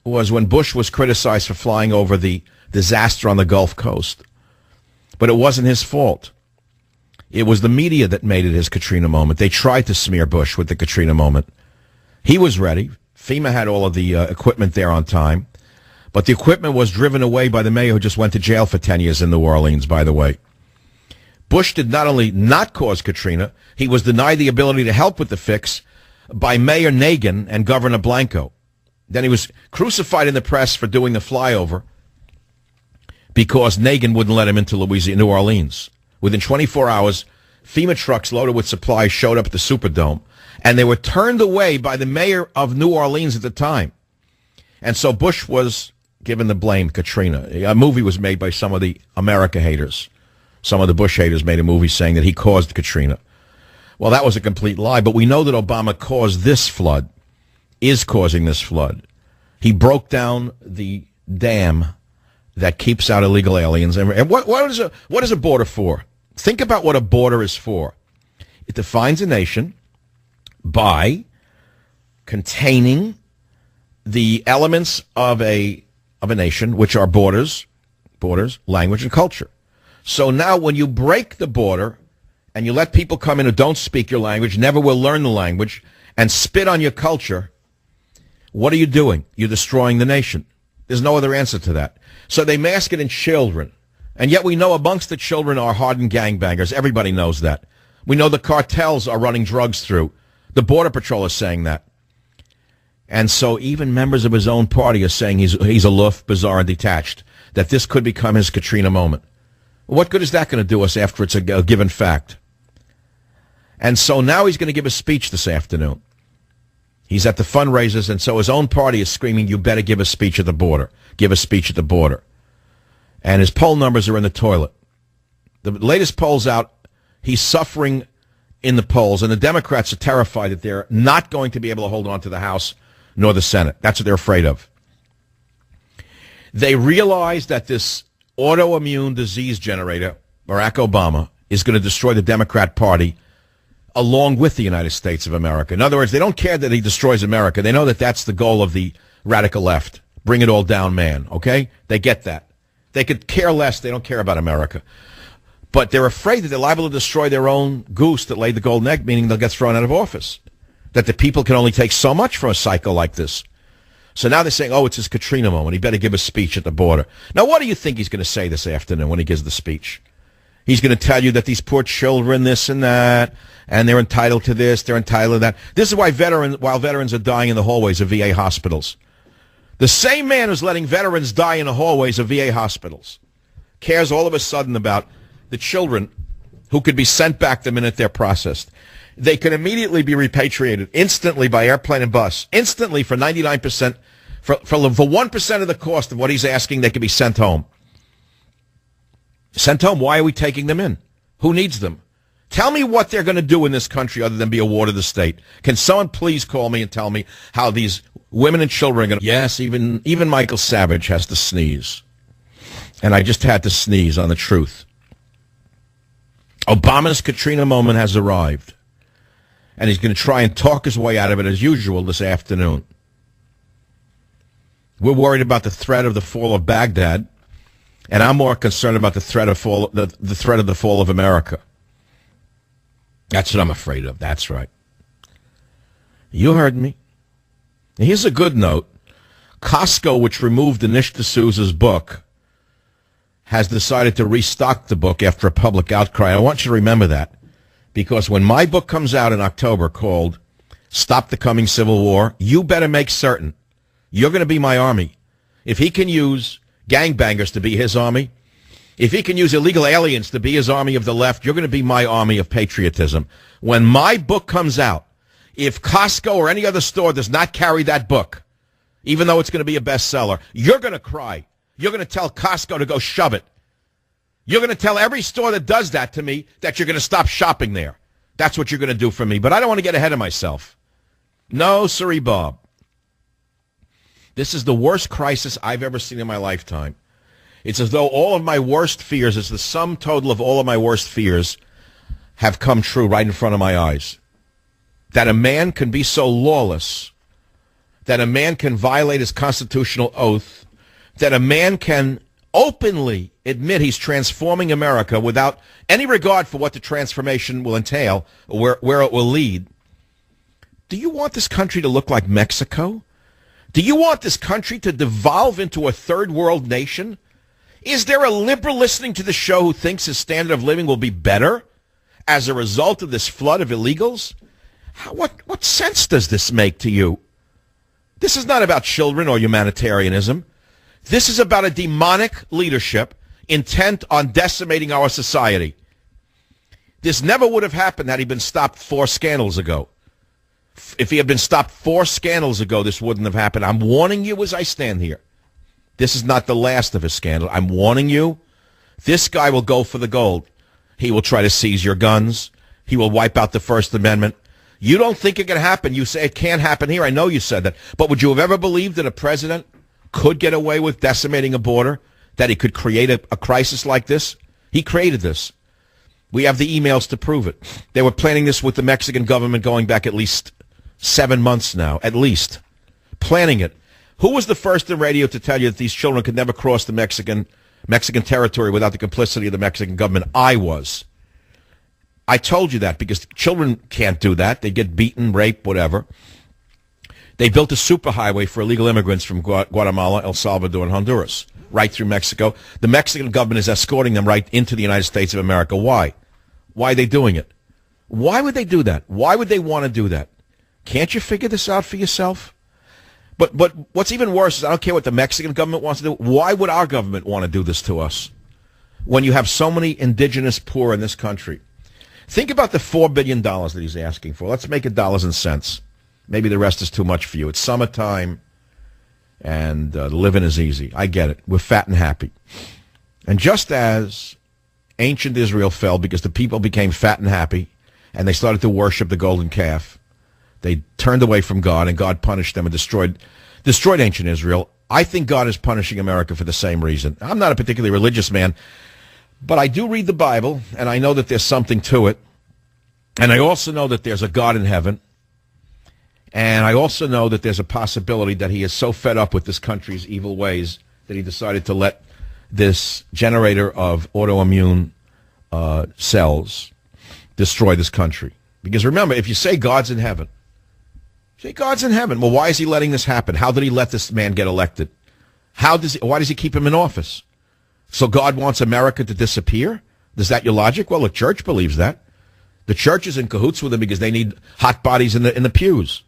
was when Bush was criticized for flying over the disaster on the Gulf Coast. But it wasn't his fault. It was the media that made it his Katrina moment. They tried to smear Bush with the Katrina moment. He was ready. FEMA had all of the equipment there on time. But the equipment was driven away by the mayor who just went to jail for 10 years in New Orleans, by the way. Bush did not only not cause Katrina, he was denied the ability to help with the fix by Mayor Nagin and Governor Blanco. Then he was crucified in the press for doing the flyover because Nagin wouldn't let him into New Orleans. Within 24 hours, FEMA trucks loaded with supplies showed up at the Superdome, and they were turned away by the mayor of New Orleans at the time. And so Bush was given the blame, Katrina. A movie was made by some of the America haters. Some of the Bush haters made a movie saying that he caused Katrina. Well, that was a complete lie, but we know that Obama caused this flood, is causing this flood. He broke down the dam that keeps out illegal aliens. And what is a border for? Think about what a border is for. It defines a nation by containing the elements of a nation, which are borders, language, and culture. So now when you break the border and you let people come in who don't speak your language, never will learn the language, and spit on your culture, what are you doing? You're destroying the nation. There's no other answer to that. So they mask it in children. And yet we know amongst the children are hardened gangbangers. Everybody knows that. We know the cartels are running drugs through. The Border Patrol is saying that. And so even members of his own party are saying he's aloof, bizarre, and detached, that this could become his Katrina moment. What good is that going to do us after it's a given fact? And so now he's going to give a speech this afternoon. He's at the fundraisers, and so his own party is screaming, you better give a speech at the border. Give a speech at the border. And his poll numbers are in the toilet. The latest polls out, he's suffering in the polls, and the Democrats are terrified that they're not going to be able to hold on to the House nor the Senate. That's what they're afraid of. They realize that this autoimmune disease generator, Barack Obama, is going to destroy the Democrat Party along with the United States of America. In other words, they don't care that he destroys America. They know that that's the goal of the radical left. Bring it all down, man, okay? They get that. They could care less. They don't care about America. But they're afraid that they're liable to destroy their own goose that laid the golden egg, meaning they'll get thrown out of office. That the people can only take so much from a psycho like this. So now they're saying, oh, it's his Katrina moment. He better give a speech at the border. Now, what do you think he's going to say this afternoon when he gives the speech? He's going to tell you that these poor children, this and that, and they're entitled to this, they're entitled to that. This is why while veterans are dying in the hallways of VA hospitals. The same man who's letting veterans die in the hallways of VA hospitals cares all of a sudden about the children who could be sent back the minute they're processed. They can immediately be repatriated instantly by airplane and bus. Instantly for 99%, for 1% of the cost of what he's asking, they can be sent home. Sent home. Why are we taking them in? Who needs them? Tell me what they're going to do in this country other than be a ward of the state. Can someone please call me and tell me how these women and children are going to... Yes, even Michael Savage has to sneeze. And I just had to sneeze on the truth. Obama's Katrina moment has arrived. And he's going to try and talk his way out of it as usual this afternoon. We're worried about the threat of the fall of Baghdad. And I'm more concerned about the threat of the fall of America. That's what I'm afraid of. That's right. You heard me. Here's a good note. Costco, which removed Dinesh D'Souza's book, has decided to restock the book after a public outcry. I want you to remember that, because when my book comes out in October called Stop the Coming Civil War, you better make certain you're going to be my army. If he can use gangbangers to be his army, if he can use illegal aliens to be his army of the left, you're going to be my army of patriotism. When my book comes out, if Costco or any other store does not carry that book, even though it's going to be a bestseller, you're going to cry. You're going to tell Costco to go shove it. You're going to tell every store that does that to me that you're going to stop shopping there. That's what you're going to do for me. But I don't want to get ahead of myself. No, sirree, Bob. This is the worst crisis I've ever seen in my lifetime. It's as though all of my worst fears, it's the sum total of all of my worst fears, have come true right in front of my eyes. That a man can be so lawless, that a man can violate his constitutional oath, that a man can openly admit he's transforming America without any regard for what the transformation will entail or where it will lead. Do you want this country to look like Mexico? Do you want this country to devolve into a third world nation? Is there a liberal listening to the show who thinks his standard of living will be better as a result of this flood of illegals? What sense does this make to you? This is not about children or humanitarianism. This is about a demonic leadership intent on decimating our society. This never would have happened had he been stopped 4 scandals ago. If he had been stopped 4 scandals ago, this wouldn't have happened. I'm warning you as I stand here. This is not the last of his scandal. I'm warning you. This guy will go for the gold. He will try to seize your guns. He will wipe out the First Amendment. You don't think it can happen. You say it can't happen here. I know you said that. But would you have ever believed that a president could get away with decimating a border, that he could create a crisis like this? He created this. We have the emails to prove it. They were planning this with the Mexican government going back at least 7 months now, at least. Planning it. Who was the first in radio to tell you that these children could never cross the Mexican territory without the complicity of the Mexican government? I was. I told you that because children can't do that. They get beaten, raped, whatever. They built a superhighway for illegal immigrants from Guatemala, El Salvador, and Honduras, right through Mexico. The Mexican government is escorting them right into the United States of America. Why? Why are they doing it? Why would they do that? Why would they want to do that? Can't you figure this out for yourself? But what's even worse is I don't care what the Mexican government wants to do. Why would our government want to do this to us when you have so many indigenous poor in this country? Think about the $4 billion that he's asking for. Let's make it dollars and cents. Maybe the rest is too much for you. It's summertime, and living is easy. I get it. We're fat and happy. And just as ancient Israel fell because the people became fat and happy, and they started to worship the golden calf, they turned away from God, and God punished them and destroyed ancient Israel. I think God is punishing America for the same reason. I'm not a particularly religious man, but I do read the Bible, and I know that there's something to it. And I also know that there's a God in heaven. And I also know that there's a possibility that he is so fed up with this country's evil ways that he decided to let this generator of autoimmune cells destroy this country. Because remember, if you say God's in heaven, well, why is he letting this happen? How did he let this man get elected? Why does he keep him in office? So God wants America to disappear? Is that your logic? Well, the church believes that. The church is in cahoots with him because they need hot bodies in the pews.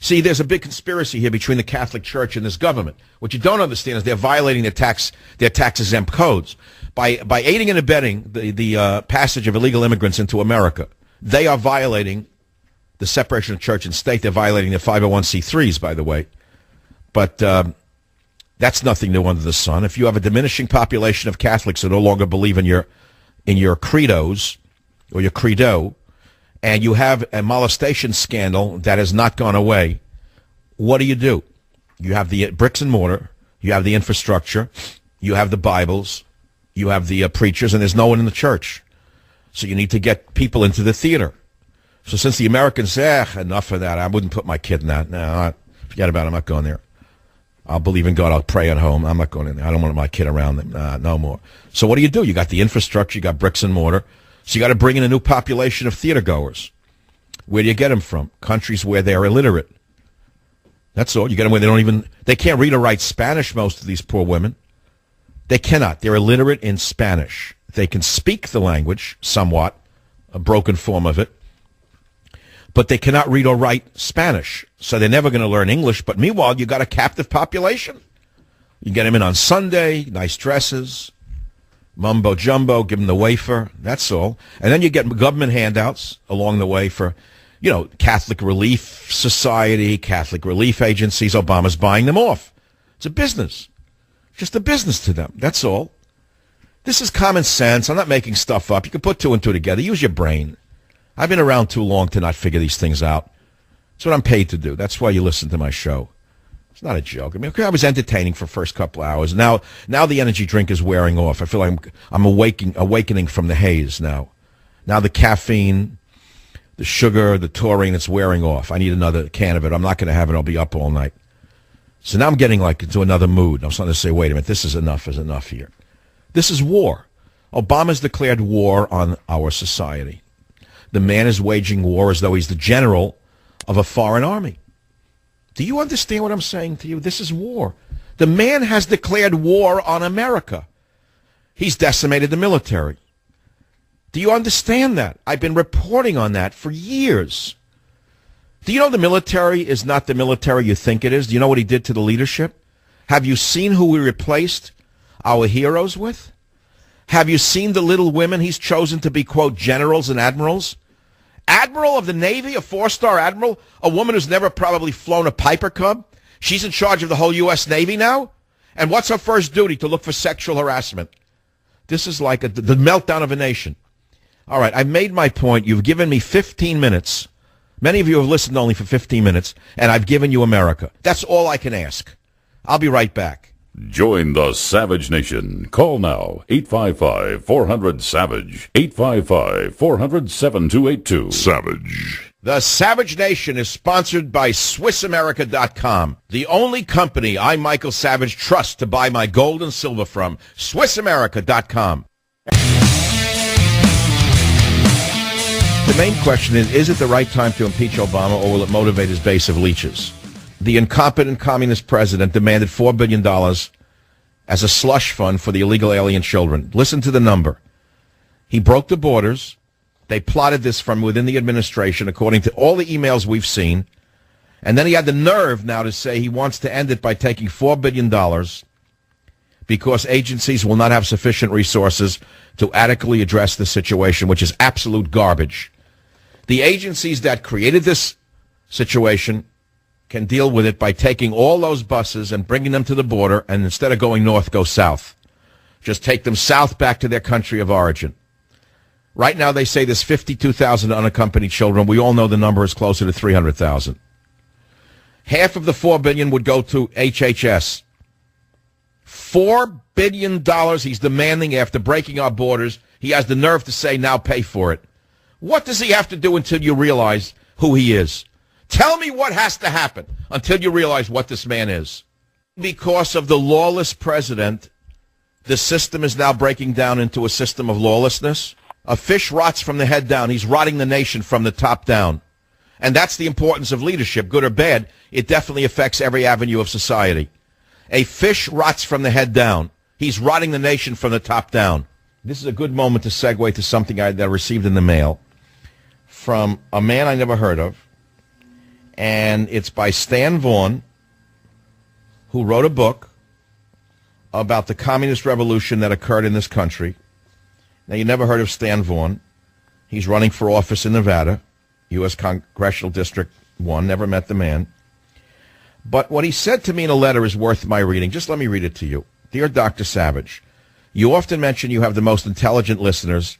See, there's a big conspiracy here between the Catholic Church and this government. What you don't understand is they're violating their tax-exempt codes by aiding and abetting the passage of illegal immigrants into America, they are violating the separation of church and state. They're violating the 501c3s, by the way. But that's nothing new under the sun. If you have a diminishing population of Catholics that no longer believe in your credos or your credo, and you have a molestation scandal that has not gone away, what do? You have the bricks and mortar, you have the infrastructure, you have the Bibles, you have the preachers, and there's no one in the church. So you need to get people into the theater. So since the Americans say, enough of that, I wouldn't put my kid in that. No, forget about it. I'm not going there. I'll believe in God. I'll pray at home. I'm not going in there. I don't want my kid around them. No more. So what do? You got the infrastructure. You got bricks and mortar. So you got to bring in a new population of theater goers. Where do you get them from? Countries where they're illiterate. That's all. You get them where they can't read or write Spanish, most of these poor women. They cannot. They're illiterate in Spanish. They can speak the language somewhat, a broken form of it, but they cannot read or write Spanish. So they're never going to learn English. But meanwhile, you got a captive population. You get them in on Sunday, nice dresses, mumbo jumbo, give them the wafer. That's all. And then you get government handouts along the way for, Catholic Relief Society, Catholic relief agencies. Obama's buying them off. It's a business. Just a business to them. That's all. This is common sense. I'm not making stuff up. You can put two and two together. Use your brain. I've been around too long to not figure these things out. That's what I'm paid to do. That's why you listen to my show. It's not a joke. I mean, I was entertaining for the first couple hours. Now the energy drink is wearing off. I feel like I'm awakening from the haze now. Now the caffeine, the sugar, the taurine, it's wearing off. I need another can of it. I'm not going to have it. I'll be up all night. So now I'm getting into another mood. I'm starting to say, wait a minute, this is enough here. This is war. Obama's declared war on our society. The man is waging war as though he's the general of a foreign army. Do you understand what I'm saying to you? This is war. The man has declared war on America. He's decimated the military. Do you understand that? I've been reporting on that for years. Do you know the military is not the military you think it is? Do you know what he did to the leadership? Have you seen who we replaced our heroes with? Have you seen the little women he's chosen to be, quote, generals and admirals? Admiral of the Navy, a 4-star admiral, a woman who's never probably flown a Piper Cub. She's in charge of the whole U.S. Navy now? And what's her first duty? To look for sexual harassment. This is like the meltdown of a nation. All right, I've made my point. You've given me 15 minutes. Many of you have listened only for 15 minutes, and I've given you America. That's all I can ask. I'll be right back. Join the Savage Nation. Call now, 855-400-SAVAGE, 855-400-7282. Savage. The Savage Nation is sponsored by SwissAmerica.com, the only company I, Michael Savage, trust to buy my gold and silver from. SwissAmerica.com. The main question is it the right time to impeach Obama, or will it motivate his base of leeches? The incompetent communist president demanded $4 billion as a slush fund for the illegal alien children. Listen to the number. He broke the borders. They plotted this from within the administration, according to all the emails we've seen. And then he had the nerve now to say he wants to end it by taking $4 billion because agencies will not have sufficient resources to adequately address the situation, which is absolute garbage. The agencies that created this situation can deal with it by taking all those buses and bringing them to the border, and instead of going north, go south. Just take them south back to their country of origin. Right now, they say there's 52,000 unaccompanied children. We all know the number is closer to 300,000. Half of the $4 billion would go to HHS. $4 billion he's demanding after breaking our borders. He has the nerve to say, now pay for it. What does he have to do until you realize who he is? Tell me what has to happen until you realize what this man is. Because of the lawless president, the system is now breaking down into a system of lawlessness. A fish rots from the head down. He's rotting the nation from the top down. And that's the importance of leadership, good or bad. It definitely affects every avenue of society. A fish rots from the head down. He's rotting the nation from the top down. This is a good moment to segue to something that I received in the mail from a man I never heard of. And it's by Stan Vaughn, who wrote a book about the communist revolution that occurred in this country. Now, you never heard of Stan Vaughn. He's running for office in Nevada, U.S. Congressional District 1. Never met the man. But what he said to me in a letter is worth my reading. Just let me read it to you. Dear Dr. Savage, you often mention you have the most intelligent listeners,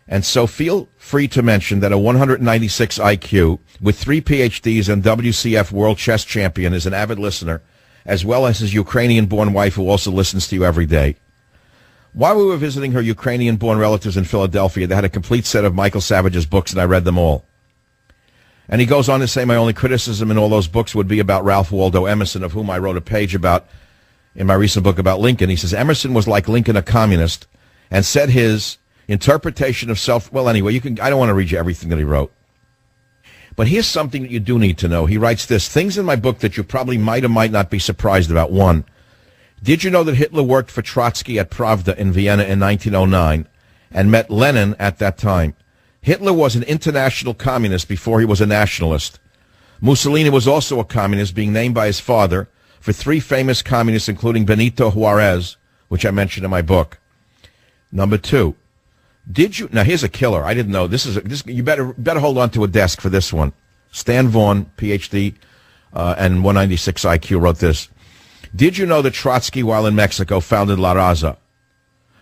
and so feel free to mention that a 196 IQ with 3 PhDs and WCF world chess champion is an avid listener, as well as his Ukrainian-born wife who also listens to you every day. While we were visiting her Ukrainian-born relatives in Philadelphia, they had a complete set of Michael Savage's books, and I read them all. And he goes on to say, my only criticism in all those books would be about Ralph Waldo Emerson, of whom I wrote a page about in my recent book about Lincoln. He says, Emerson was like Lincoln, a communist, and said his interpretation of self... Well, anyway, I don't want to read you everything that he wrote. But here's something that you do need to know. He writes this, things in my book that you probably might or might not be surprised about. 1, did you know that Hitler worked for Trotsky at Pravda in Vienna in 1909 and met Lenin at that time? Hitler was an international communist before he was a nationalist. Mussolini was also a communist, being named by his father for 3 famous communists, including Benito Juarez, which I mentioned in my book. Number 2, did you... Now, here's a killer. I didn't know. You better hold on to a desk for this one. Stan Vaughn, Ph.D., and 196 IQ, wrote this. Did you know that Trotsky, while in Mexico, founded La Raza,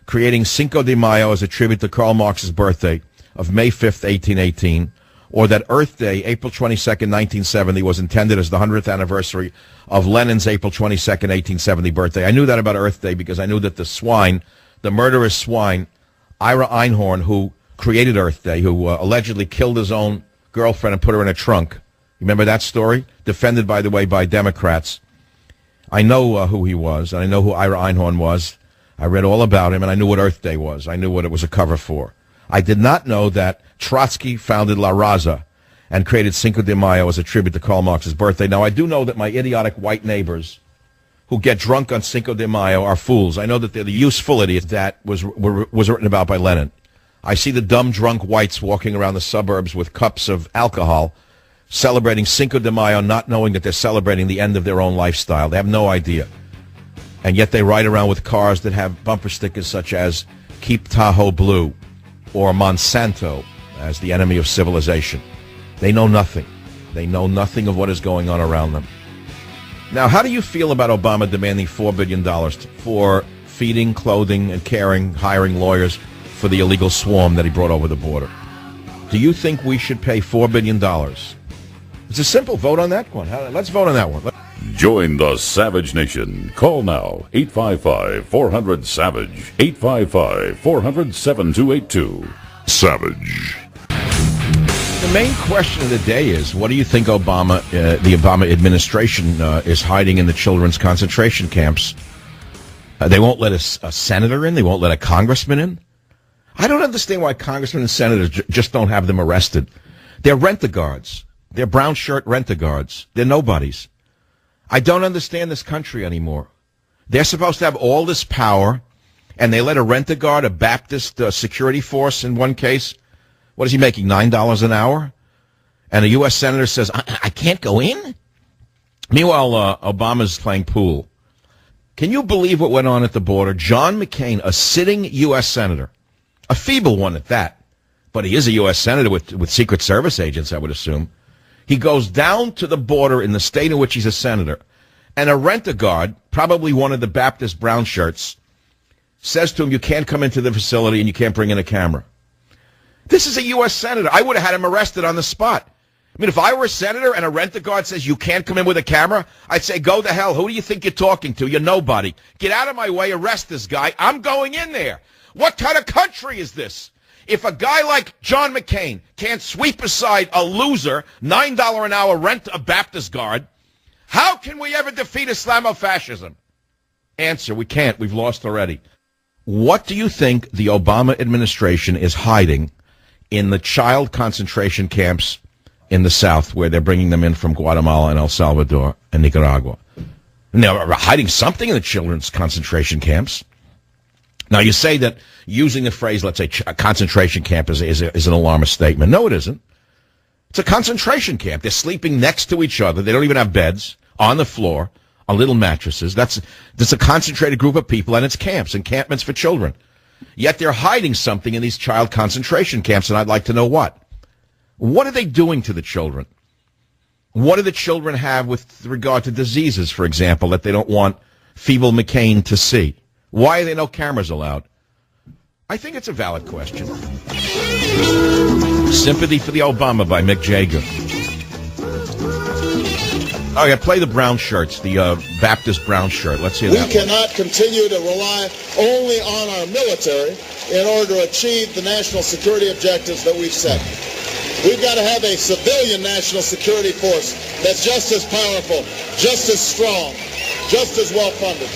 creating Cinco de Mayo as a tribute to Karl Marx's birthday of May 5th, 1818, or that Earth Day, April 22nd, 1970, was intended as the 100th anniversary of Lenin's April 22nd, 1870 birthday? I knew that about Earth Day because I knew that the murderous swine, Ira Einhorn, who created Earth Day, who allegedly killed his own girlfriend and put her in a trunk. Remember that story? Defended, by the way, by Democrats. I know who he was, and I know who Ira Einhorn was. I read all about him, and I knew what Earth Day was. I knew what it was a cover for. I did not know that Trotsky founded La Raza and created Cinco de Mayo as a tribute to Karl Marx's birthday. Now, I do know that my idiotic white neighbors who get drunk on Cinco de Mayo are fools. I know that they're the useful idiots that was written about by Lenin. I see the dumb, drunk whites walking around the suburbs with cups of alcohol, celebrating Cinco de Mayo, not knowing that they're celebrating the end of their own lifestyle. They have no idea. And yet they ride around with cars that have bumper stickers such as Keep Tahoe Blue or Monsanto as the enemy of civilization. They know nothing. They know nothing of what is going on around them. Now, how do you feel about Obama demanding $4 billion for feeding, clothing, and caring, hiring lawyers for the illegal swarm that he brought over the border? Do you think we should pay $4 billion? It's a simple vote on that one. Let's vote on that one. Join the Savage Nation. Call now, 855-400-SAVAGE, 855-400-7282. Savage. The main question of the day is, what do you think the Obama administration is hiding in the children's concentration camps? They won't let a senator in? They won't let a congressman in? I don't understand why congressmen and senators just don't have them arrested. They're rent-a-guards. They're brown shirt rent-a-guards. They're nobodies. I don't understand this country anymore. They're supposed to have all this power, and they let a rent-a-guard, a Baptist security force in one case, what is he making, $9 an hour? And a U.S. senator says, I can't go in? Meanwhile, Obama's playing pool. Can you believe what went on at the border? John McCain, a sitting U.S. senator, a feeble one at that, but he is a U.S. senator with Secret Service agents, I would assume. He goes down to the border in the state in which he's a senator, and a rent-a-guard, probably one of the Baptist brown shirts, says to him, you can't come into the facility and you can't bring in a camera. This is a U.S. senator. I would have had him arrested on the spot. I mean, if I were a senator and a rent-a-guard says you can't come in with a camera, I'd say, go to hell. Who do you think you're talking to? You're nobody. Get out of my way. Arrest this guy. I'm going in there. What kind of country is this? If a guy like John McCain can't sweep aside a loser, $9 an hour rent a Baptist guard, how can we ever defeat Islamofascism? Answer, we can't. We've lost already. What do you think the Obama administration is hiding in the child concentration camps in the South, where they're bringing them in from Guatemala and El Salvador and Nicaragua? And they're hiding something in the children's concentration camps. Now, you say that using the phrase, let's say, a concentration camp is an alarmist statement. No, it isn't. It's a concentration camp. They're sleeping next to each other. They don't even have beds, on the floor, on little mattresses. That's a concentrated group of people, and it's camps, encampments for children. Yet they're hiding something in these child concentration camps, and I'd like to know what. What are they doing to the children? What do the children have with regard to diseases, for example, that they don't want Feeble McCain to see? Why are there no cameras allowed? I think it's a valid question. Sympathy for the Obama by Mick Jagger. Oh, yeah, play the brown shirts, the Baptist brown shirt. Let's hear that. We cannot continue to rely only on our military in order to achieve the national security objectives that we've set. We've got to have a civilian national security force that's just as powerful, just as strong, just as well funded.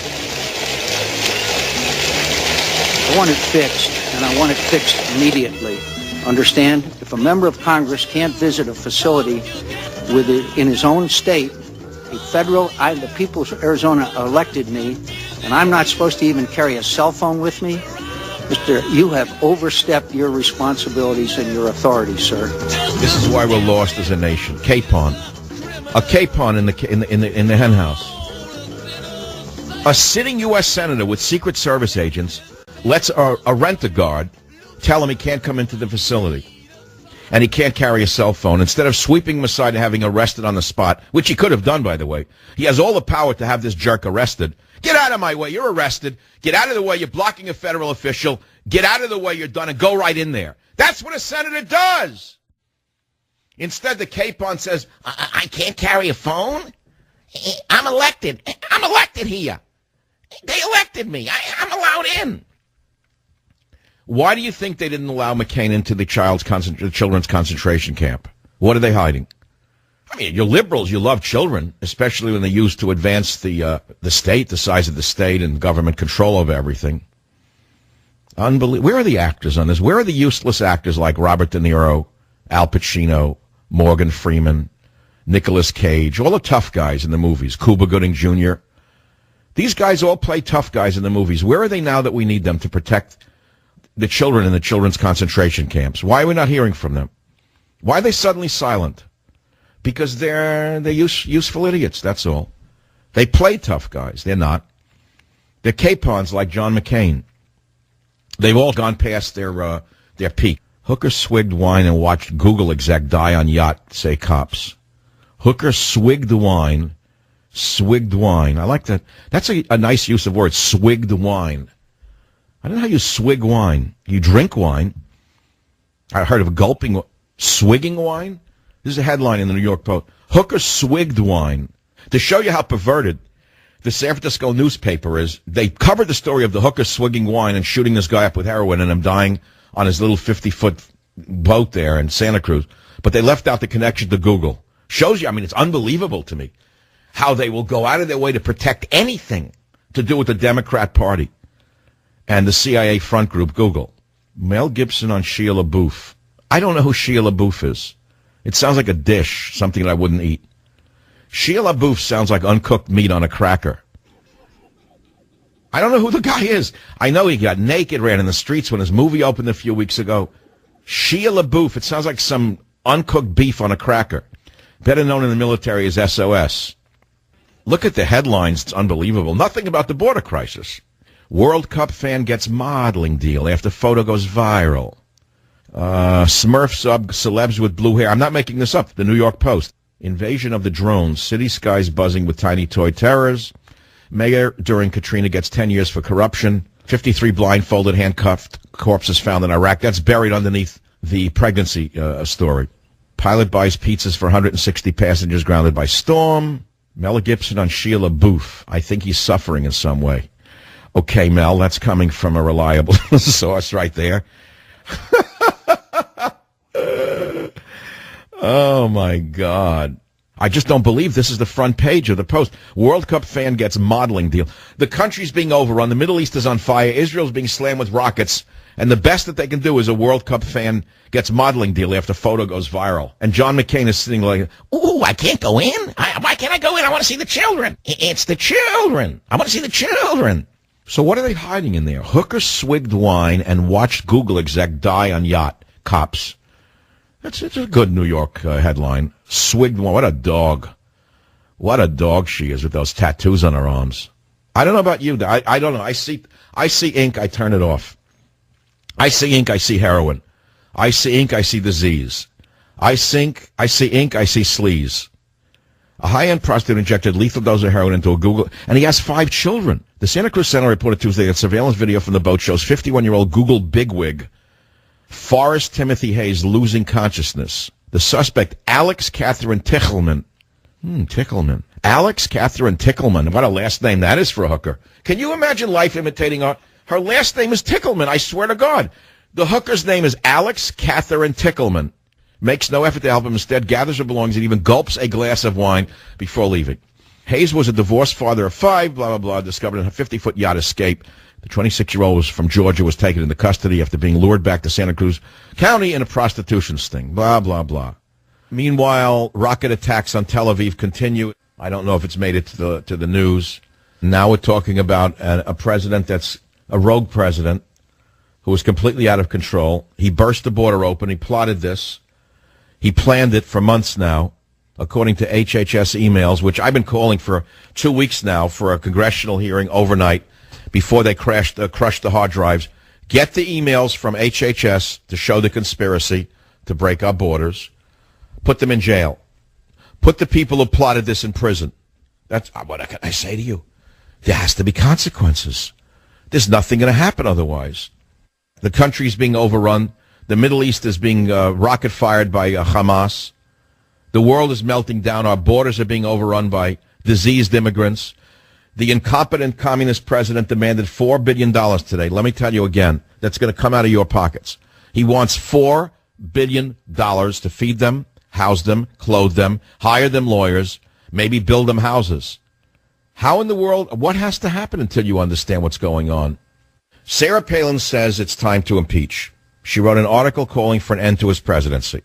I want it fixed, and I want it fixed immediately. Understand? If a member of Congress can't visit a facility in his own state, the people of Arizona elected me, and I'm not supposed to even carry a cell phone with me, you have overstepped your responsibilities and your authority, sir. This is why we're lost as a nation. Capon. A capon in the hen house. A sitting U.S. senator with Secret Service agents lets a rent-a-guard tell him he can't come into the facility. And he can't carry a cell phone. Instead of sweeping him aside and having arrested on the spot, which he could have done, by the way, he has all the power to have this jerk arrested. Get out of my way. You're arrested. Get out of the way. You're blocking a federal official. Get out of the way. You're done, and go right in there. That's what a senator does. Instead, the capon says, I can't carry a phone? I'm elected. I'm elected here. They elected me. I'm allowed in. Why do you think they didn't allow McCain into the children's concentration camp? What are they hiding? I mean, you're liberals. You love children, especially when they're used to advance the state, the size of the state, and government control over everything. Unbelievable. Where are the actors on this? Where are the useless actors like Robert De Niro, Al Pacino, Morgan Freeman, Nicolas Cage, all the tough guys in the movies, Cuba Gooding Jr.? These guys all play tough guys in the movies. Where are they now that we need them to protect the children in the children's concentration camps? Why are we not hearing from them? Why are they suddenly silent? Because they're useful idiots, that's all. They play tough guys. They're not. They're capons like John McCain. They've all gone past their peak. Hooker swigged wine and watched Google exec die on yacht, say cops. Hooker swigged wine. Swigged wine. I like that. That's a nice use of words, swigged wine. I don't know how you swig wine. You drink wine. I heard of gulping, swigging wine. This is a headline in the New York Post. Hooker swigged wine. To show you how perverted the San Francisco newspaper is, they covered the story of the hooker swigging wine and shooting this guy up with heroin and him dying on his little 50-foot boat there in Santa Cruz. But they left out the connection to Google. Shows you, I mean, it's unbelievable to me how they will go out of their way to protect anything to do with the Democrat Party and the CIA front group, Google. Mel Gibson on Shia LaBeouf. I don't know who Shia LaBeouf is. It sounds like a dish, something that I wouldn't eat. Shia LaBeouf sounds like uncooked meat on a cracker. I don't know who the guy is. I know he got naked, ran in the streets when his movie opened a few weeks ago. Shia LaBeouf, it sounds like some uncooked beef on a cracker. Better known in the military as SOS. Look at the headlines. It's unbelievable. Nothing about the border crisis. World Cup fan gets modeling deal after photo goes viral. Smurf sub celebs with blue hair. I'm not making this up. The New York Post. Invasion of the drones. City skies buzzing with tiny toy terrors. Mayor during Katrina gets 10 years for corruption. 53 blindfolded, handcuffed corpses found in Iraq. That's buried underneath the pregnancy story. Pilot buys pizzas for 160 passengers grounded by storm. Mel Gibson on Shia LaBeouf. I think he's suffering in some way. Okay, Mel, that's coming from a reliable source right there. Oh, my God. I just don't believe this is the front page of the Post. World Cup fan gets modeling deal. The country's being overrun. The Middle East is on fire. Israel's being slammed with rockets. And the best that they can do is a World Cup fan gets modeling deal after photo goes viral. And John McCain is sitting like, ooh, I can't go in? Why can't I go in? I want to see the children. It's the children. I want to see the children. So what are they hiding in there? Hooker swigged wine and watched Google exec die on yacht. Cops. It's a good New York headline. Swigged wine. What a dog. What a dog she is with those tattoos on her arms. I don't know about you. I don't know. I see ink, I turn it off. I see ink, I see heroin. I see ink, I see disease. I see ink, I see sleaze. A high-end prostitute injected lethal dose of heroin into a Google, and he has 5 children. The Santa Cruz Sentinel reported Tuesday that surveillance video from the boat shows 51-year-old Google bigwig Forrest Timothy Hayes losing consciousness. The suspect, Alex Catherine Tickelman. Tickelman. Alex Catherine Tickelman. What a last name that is for a hooker. Can you imagine life imitating her? Her last name is Tickelman, I swear to God. The hooker's name is Alex Catherine Tickelman. Makes no effort to help him. Instead, gathers her belongings and even gulps a glass of wine before leaving. Hayes was a divorced father of 5, blah, blah, blah, discovered in a 50-foot yacht escape. The 26-year-old from Georgia was taken into custody after being lured back to Santa Cruz County in a prostitution sting. Blah, blah, blah. Meanwhile, rocket attacks on Tel Aviv continue. I don't know if it's made it to the news. Now we're talking about a president that's a rogue president who was completely out of control. He burst the border open. He plotted this. He planned it for months now, according to HHS emails, which I've been calling for 2 weeks now for a congressional hearing overnight before they crushed the hard drives. Get the emails from HHS to show the conspiracy to break our borders. Put them in jail. Put the people who plotted this in prison. That's what can I say to you. There has to be consequences. There's nothing going to happen otherwise. The country's being overrun. The Middle East is being rocket-fired by Hamas. The world is melting down. Our borders are being overrun by diseased immigrants. The incompetent communist president demanded $4 billion today. Let me tell you again, that's going to come out of your pockets. He wants $4 billion to feed them, house them, clothe them, hire them lawyers, maybe build them houses. How in the world? What has to happen until you understand what's going on? Sarah Palin says it's time to impeach. She wrote an article calling for an end to his presidency.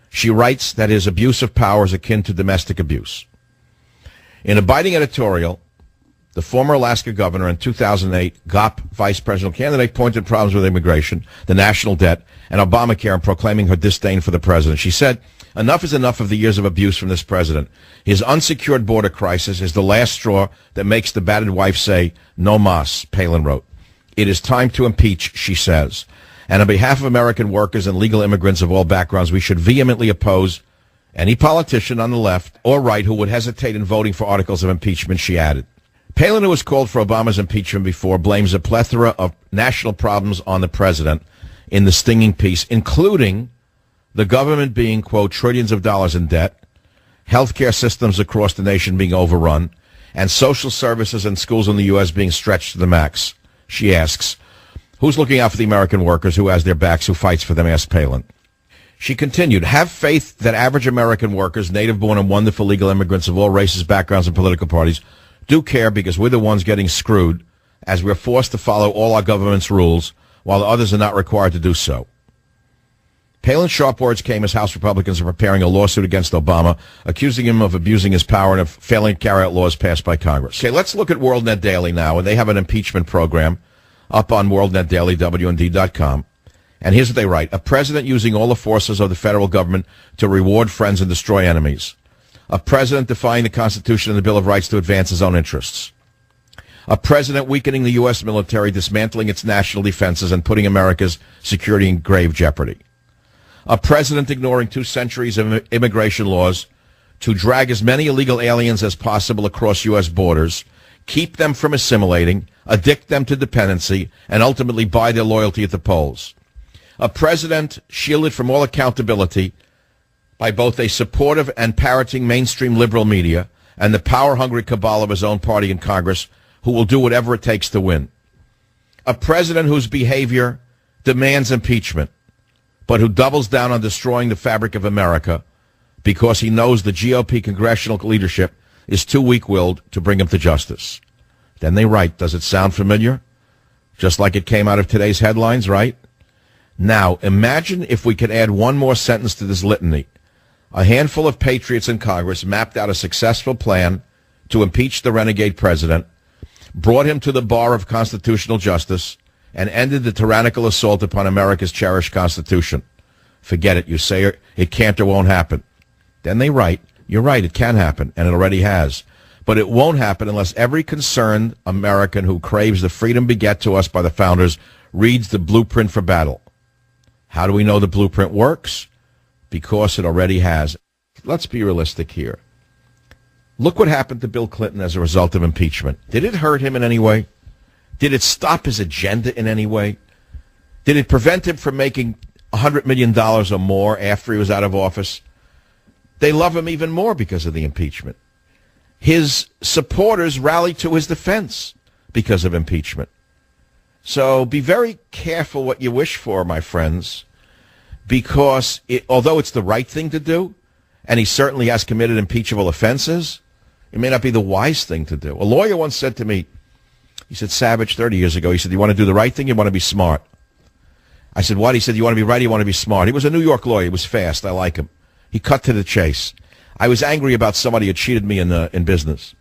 She writes that his abuse of power is akin to domestic abuse. In a biting editorial, the former Alaska governor and 2008 GOP vice presidential candidate pointed problems with immigration, the national debt, and Obamacare in proclaiming her disdain for the president. She said, enough is enough of the years of abuse from this president. His unsecured border crisis is the last straw that makes the battered wife say, no mas, Palin wrote. It is time to impeach, she says. And on behalf of American workers and legal immigrants of all backgrounds, we should vehemently oppose any politician on the left or right who would hesitate in voting for articles of impeachment, she added. Palin, who has called for Obama's impeachment before, blames a plethora of national problems on the president in the stinging piece, including the government being, quote, trillions of dollars in debt, healthcare systems across the nation being overrun, and social services and schools in the U.S. being stretched to the max. She asks, who's looking out for the American workers? Who has their backs? Who fights for them? Asked Palin. She continued, have faith that average American workers, native-born and wonderful legal immigrants of all races, backgrounds, and political parties, do care because we're the ones getting screwed as we're forced to follow all our government's rules while others are not required to do so. Palin's sharp words came as House Republicans are preparing a lawsuit against Obama, accusing him of abusing his power and of failing to carry out laws passed by Congress. Okay, let's look at WorldNet Daily now, and they have an impeachment program up on WorldNet Daily, WND.com. And here's what they write. A president using all the forces of the federal government to reward friends and destroy enemies. A president defying the Constitution and the Bill of Rights to advance his own interests. A president weakening the U.S. military, dismantling its national defenses, and putting America's security in grave jeopardy. A president ignoring 2 centuries of immigration laws to drag as many illegal aliens as possible across U.S. borders, keep them from assimilating, addict them to dependency, and ultimately buy their loyalty at the polls. A president shielded from all accountability by both a supportive and parroting mainstream liberal media and the power-hungry cabal of his own party in Congress who will do whatever it takes to win. A president whose behavior demands impeachment, but who doubles down on destroying the fabric of America because he knows the GOP congressional leadership is too weak-willed to bring him to justice. Then they write, does it sound familiar? Just like it came out of today's headlines, right? Now, imagine if we could add one more sentence to this litany. A handful of patriots in Congress mapped out a successful plan to impeach the renegade president, brought him to the bar of constitutional justice, and ended the tyrannical assault upon America's cherished Constitution. Forget it. You say it can't or won't happen. Then they write, You're right, it can happen, and it already has. But it won't happen unless every concerned American who craves the freedom beget to us by the founders reads the blueprint for battle. How do we know the blueprint works? Because it already has. Let's be realistic here. Look what happened to Bill Clinton as a result of impeachment. Did it hurt him in any way? Did it stop his agenda in any way? Did it prevent him from making $100 million or more after he was out of office? They love him even more because of the impeachment. His supporters rallied to his defense because of impeachment. So be very careful what you wish for, my friends, because although it's the right thing to do, and he certainly has committed impeachable offenses, it may not be the wise thing to do. A lawyer once said to me, he said, Savage, 30 years ago, he said, you want to do the right thing, you want to be smart. I said, what? He said, you want to be right, you want to be smart. He was a New York lawyer. He was fast. I like him. He cut to the chase. I was angry about somebody who cheated me in business.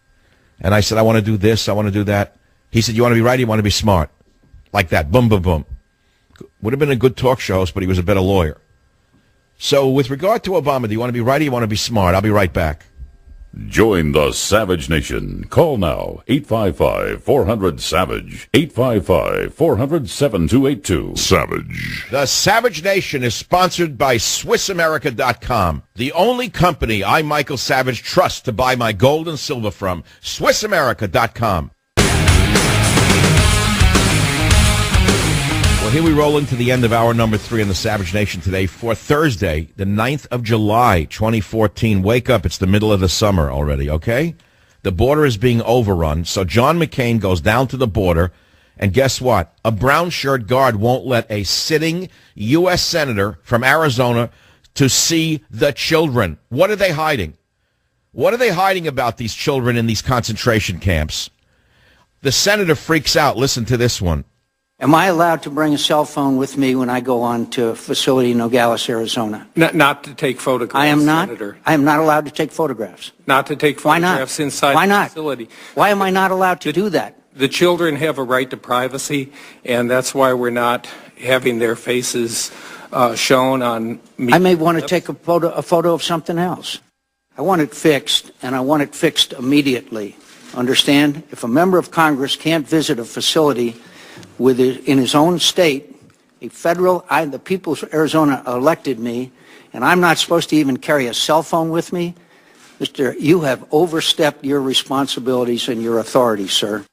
And I said, I want to do this, I want to do that. He said, you want to be right, you want to be smart. Like that. Boom, boom, boom. Would have been a good talk show host, but he was a better lawyer. So with regard to Obama, do you want to be right or you want to be smart? I'll be right back. Join the Savage Nation. Call now, 855-400-SAVAGE, 855-400-7282. Savage. The Savage Nation is sponsored by SwissAmerica.com, the only company I, Michael Savage, trust to buy my gold and silver from. SwissAmerica.com. Well, here we roll into the end of hour number 3 in the Savage Nation today for Thursday, the 9th of July, 2014. Wake up, it's the middle of the summer already, okay? The border is being overrun, so John McCain goes down to the border, and guess what? A brown-shirt guard won't let a sitting U.S. senator from Arizona to see the children. What are they hiding? What are they hiding about these children in these concentration camps? The senator freaks out. Listen to this one. Am I allowed to bring a cell phone with me when I go on to a facility in Nogales, Arizona? Not to take photographs, I am not. Senator. I am not allowed to take photographs. Not to take photographs inside the facility. Why am I not allowed to do that? The children have a right to privacy, and that's why we're not having their faces shown on media. I may want to take a photo of something else. I want it fixed, and I want it fixed immediately. Understand? If a member of Congress can't visit a facility in his own state, the people of Arizona elected me, and I'm not supposed to even carry a cell phone with me, you have overstepped your responsibilities and your authority, sir.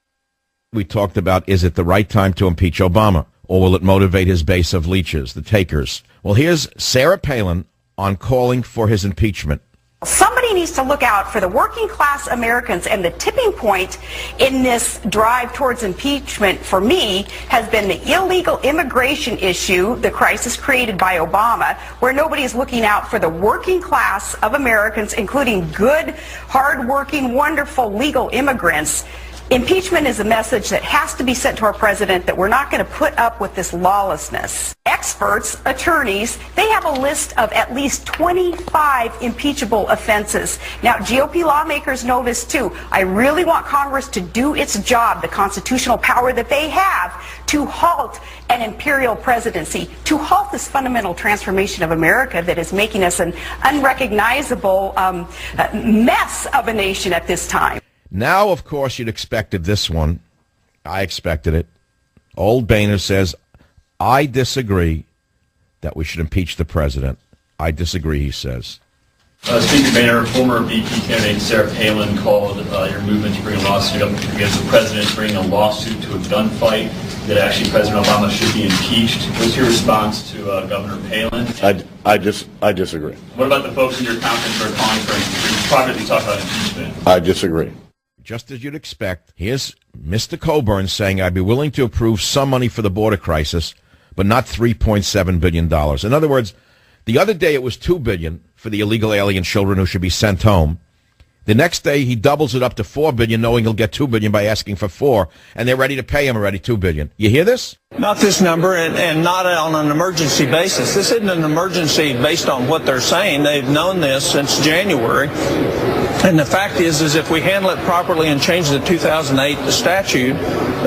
We talked about, is it the right time to impeach Obama, or will it motivate his base of leeches, the takers? Well, here's Sarah Palin on calling for his impeachment. Somebody needs to look out for the working class Americans, and the tipping point in this drive towards impeachment for me has been the illegal immigration issue, the crisis created by Obama, where nobody is looking out for the working class of Americans, including good, hard-working, wonderful legal immigrants. Impeachment is a message that has to be sent to our president that we're not going to put up with this lawlessness. Experts, attorneys, they have a list of at least 25 impeachable offenses. Now, GOP lawmakers know this too. I really want Congress to do its job, the constitutional power that they have, to halt an imperial presidency, to halt this fundamental transformation of America that is making us an unrecognizable mess of a nation at this time. Now, of course, you'd expected this one. I expected it. Old Boehner says, I disagree that we should impeach the president. I disagree, he says. Speaker Boehner, former VP candidate Sarah Palin called your movement to bring a lawsuit up against the president, bringing a lawsuit to a gunfight, that actually President Obama should be impeached. What's your response to Governor Palin? I disagree. What about the folks in your conference who are calling for privately talk about impeachment? I disagree. Just as you'd expect, here's Mr. Coburn saying, I'd be willing to approve some money for the border crisis, but not $3.7 billion. In other words, the other day it was $2 billion for the illegal alien children who should be sent home. The next day he doubles it up to $4 billion, knowing he'll get $2 billion by asking for $4 billion, and they're ready to pay him already $2 billion. You hear this? Not this number, and not on an emergency basis. This isn't an emergency based on what they're saying. They've known this since January. And the fact is if we handle it properly and change the 2008 statute,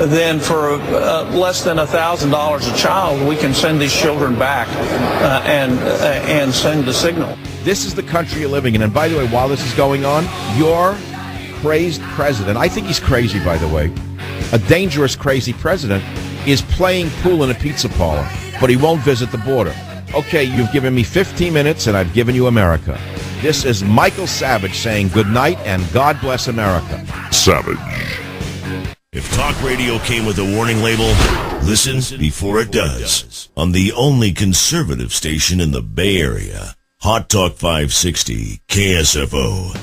then for less than $1,000 a child, we can send these children back and send the signal. This is the country you're living in. And by the way, while this is going on, your crazed president, I think he's crazy, by the way, a dangerous, crazy president, is playing pool in a pizza parlor, but he won't visit the border. Okay, you've given me 15 minutes, and I've given you America. This is Michael Savage saying good night and God bless America. Savage. If talk radio came with a warning label, listen before it does. On the only conservative station in the Bay Area, Hot Talk 560, KSFO.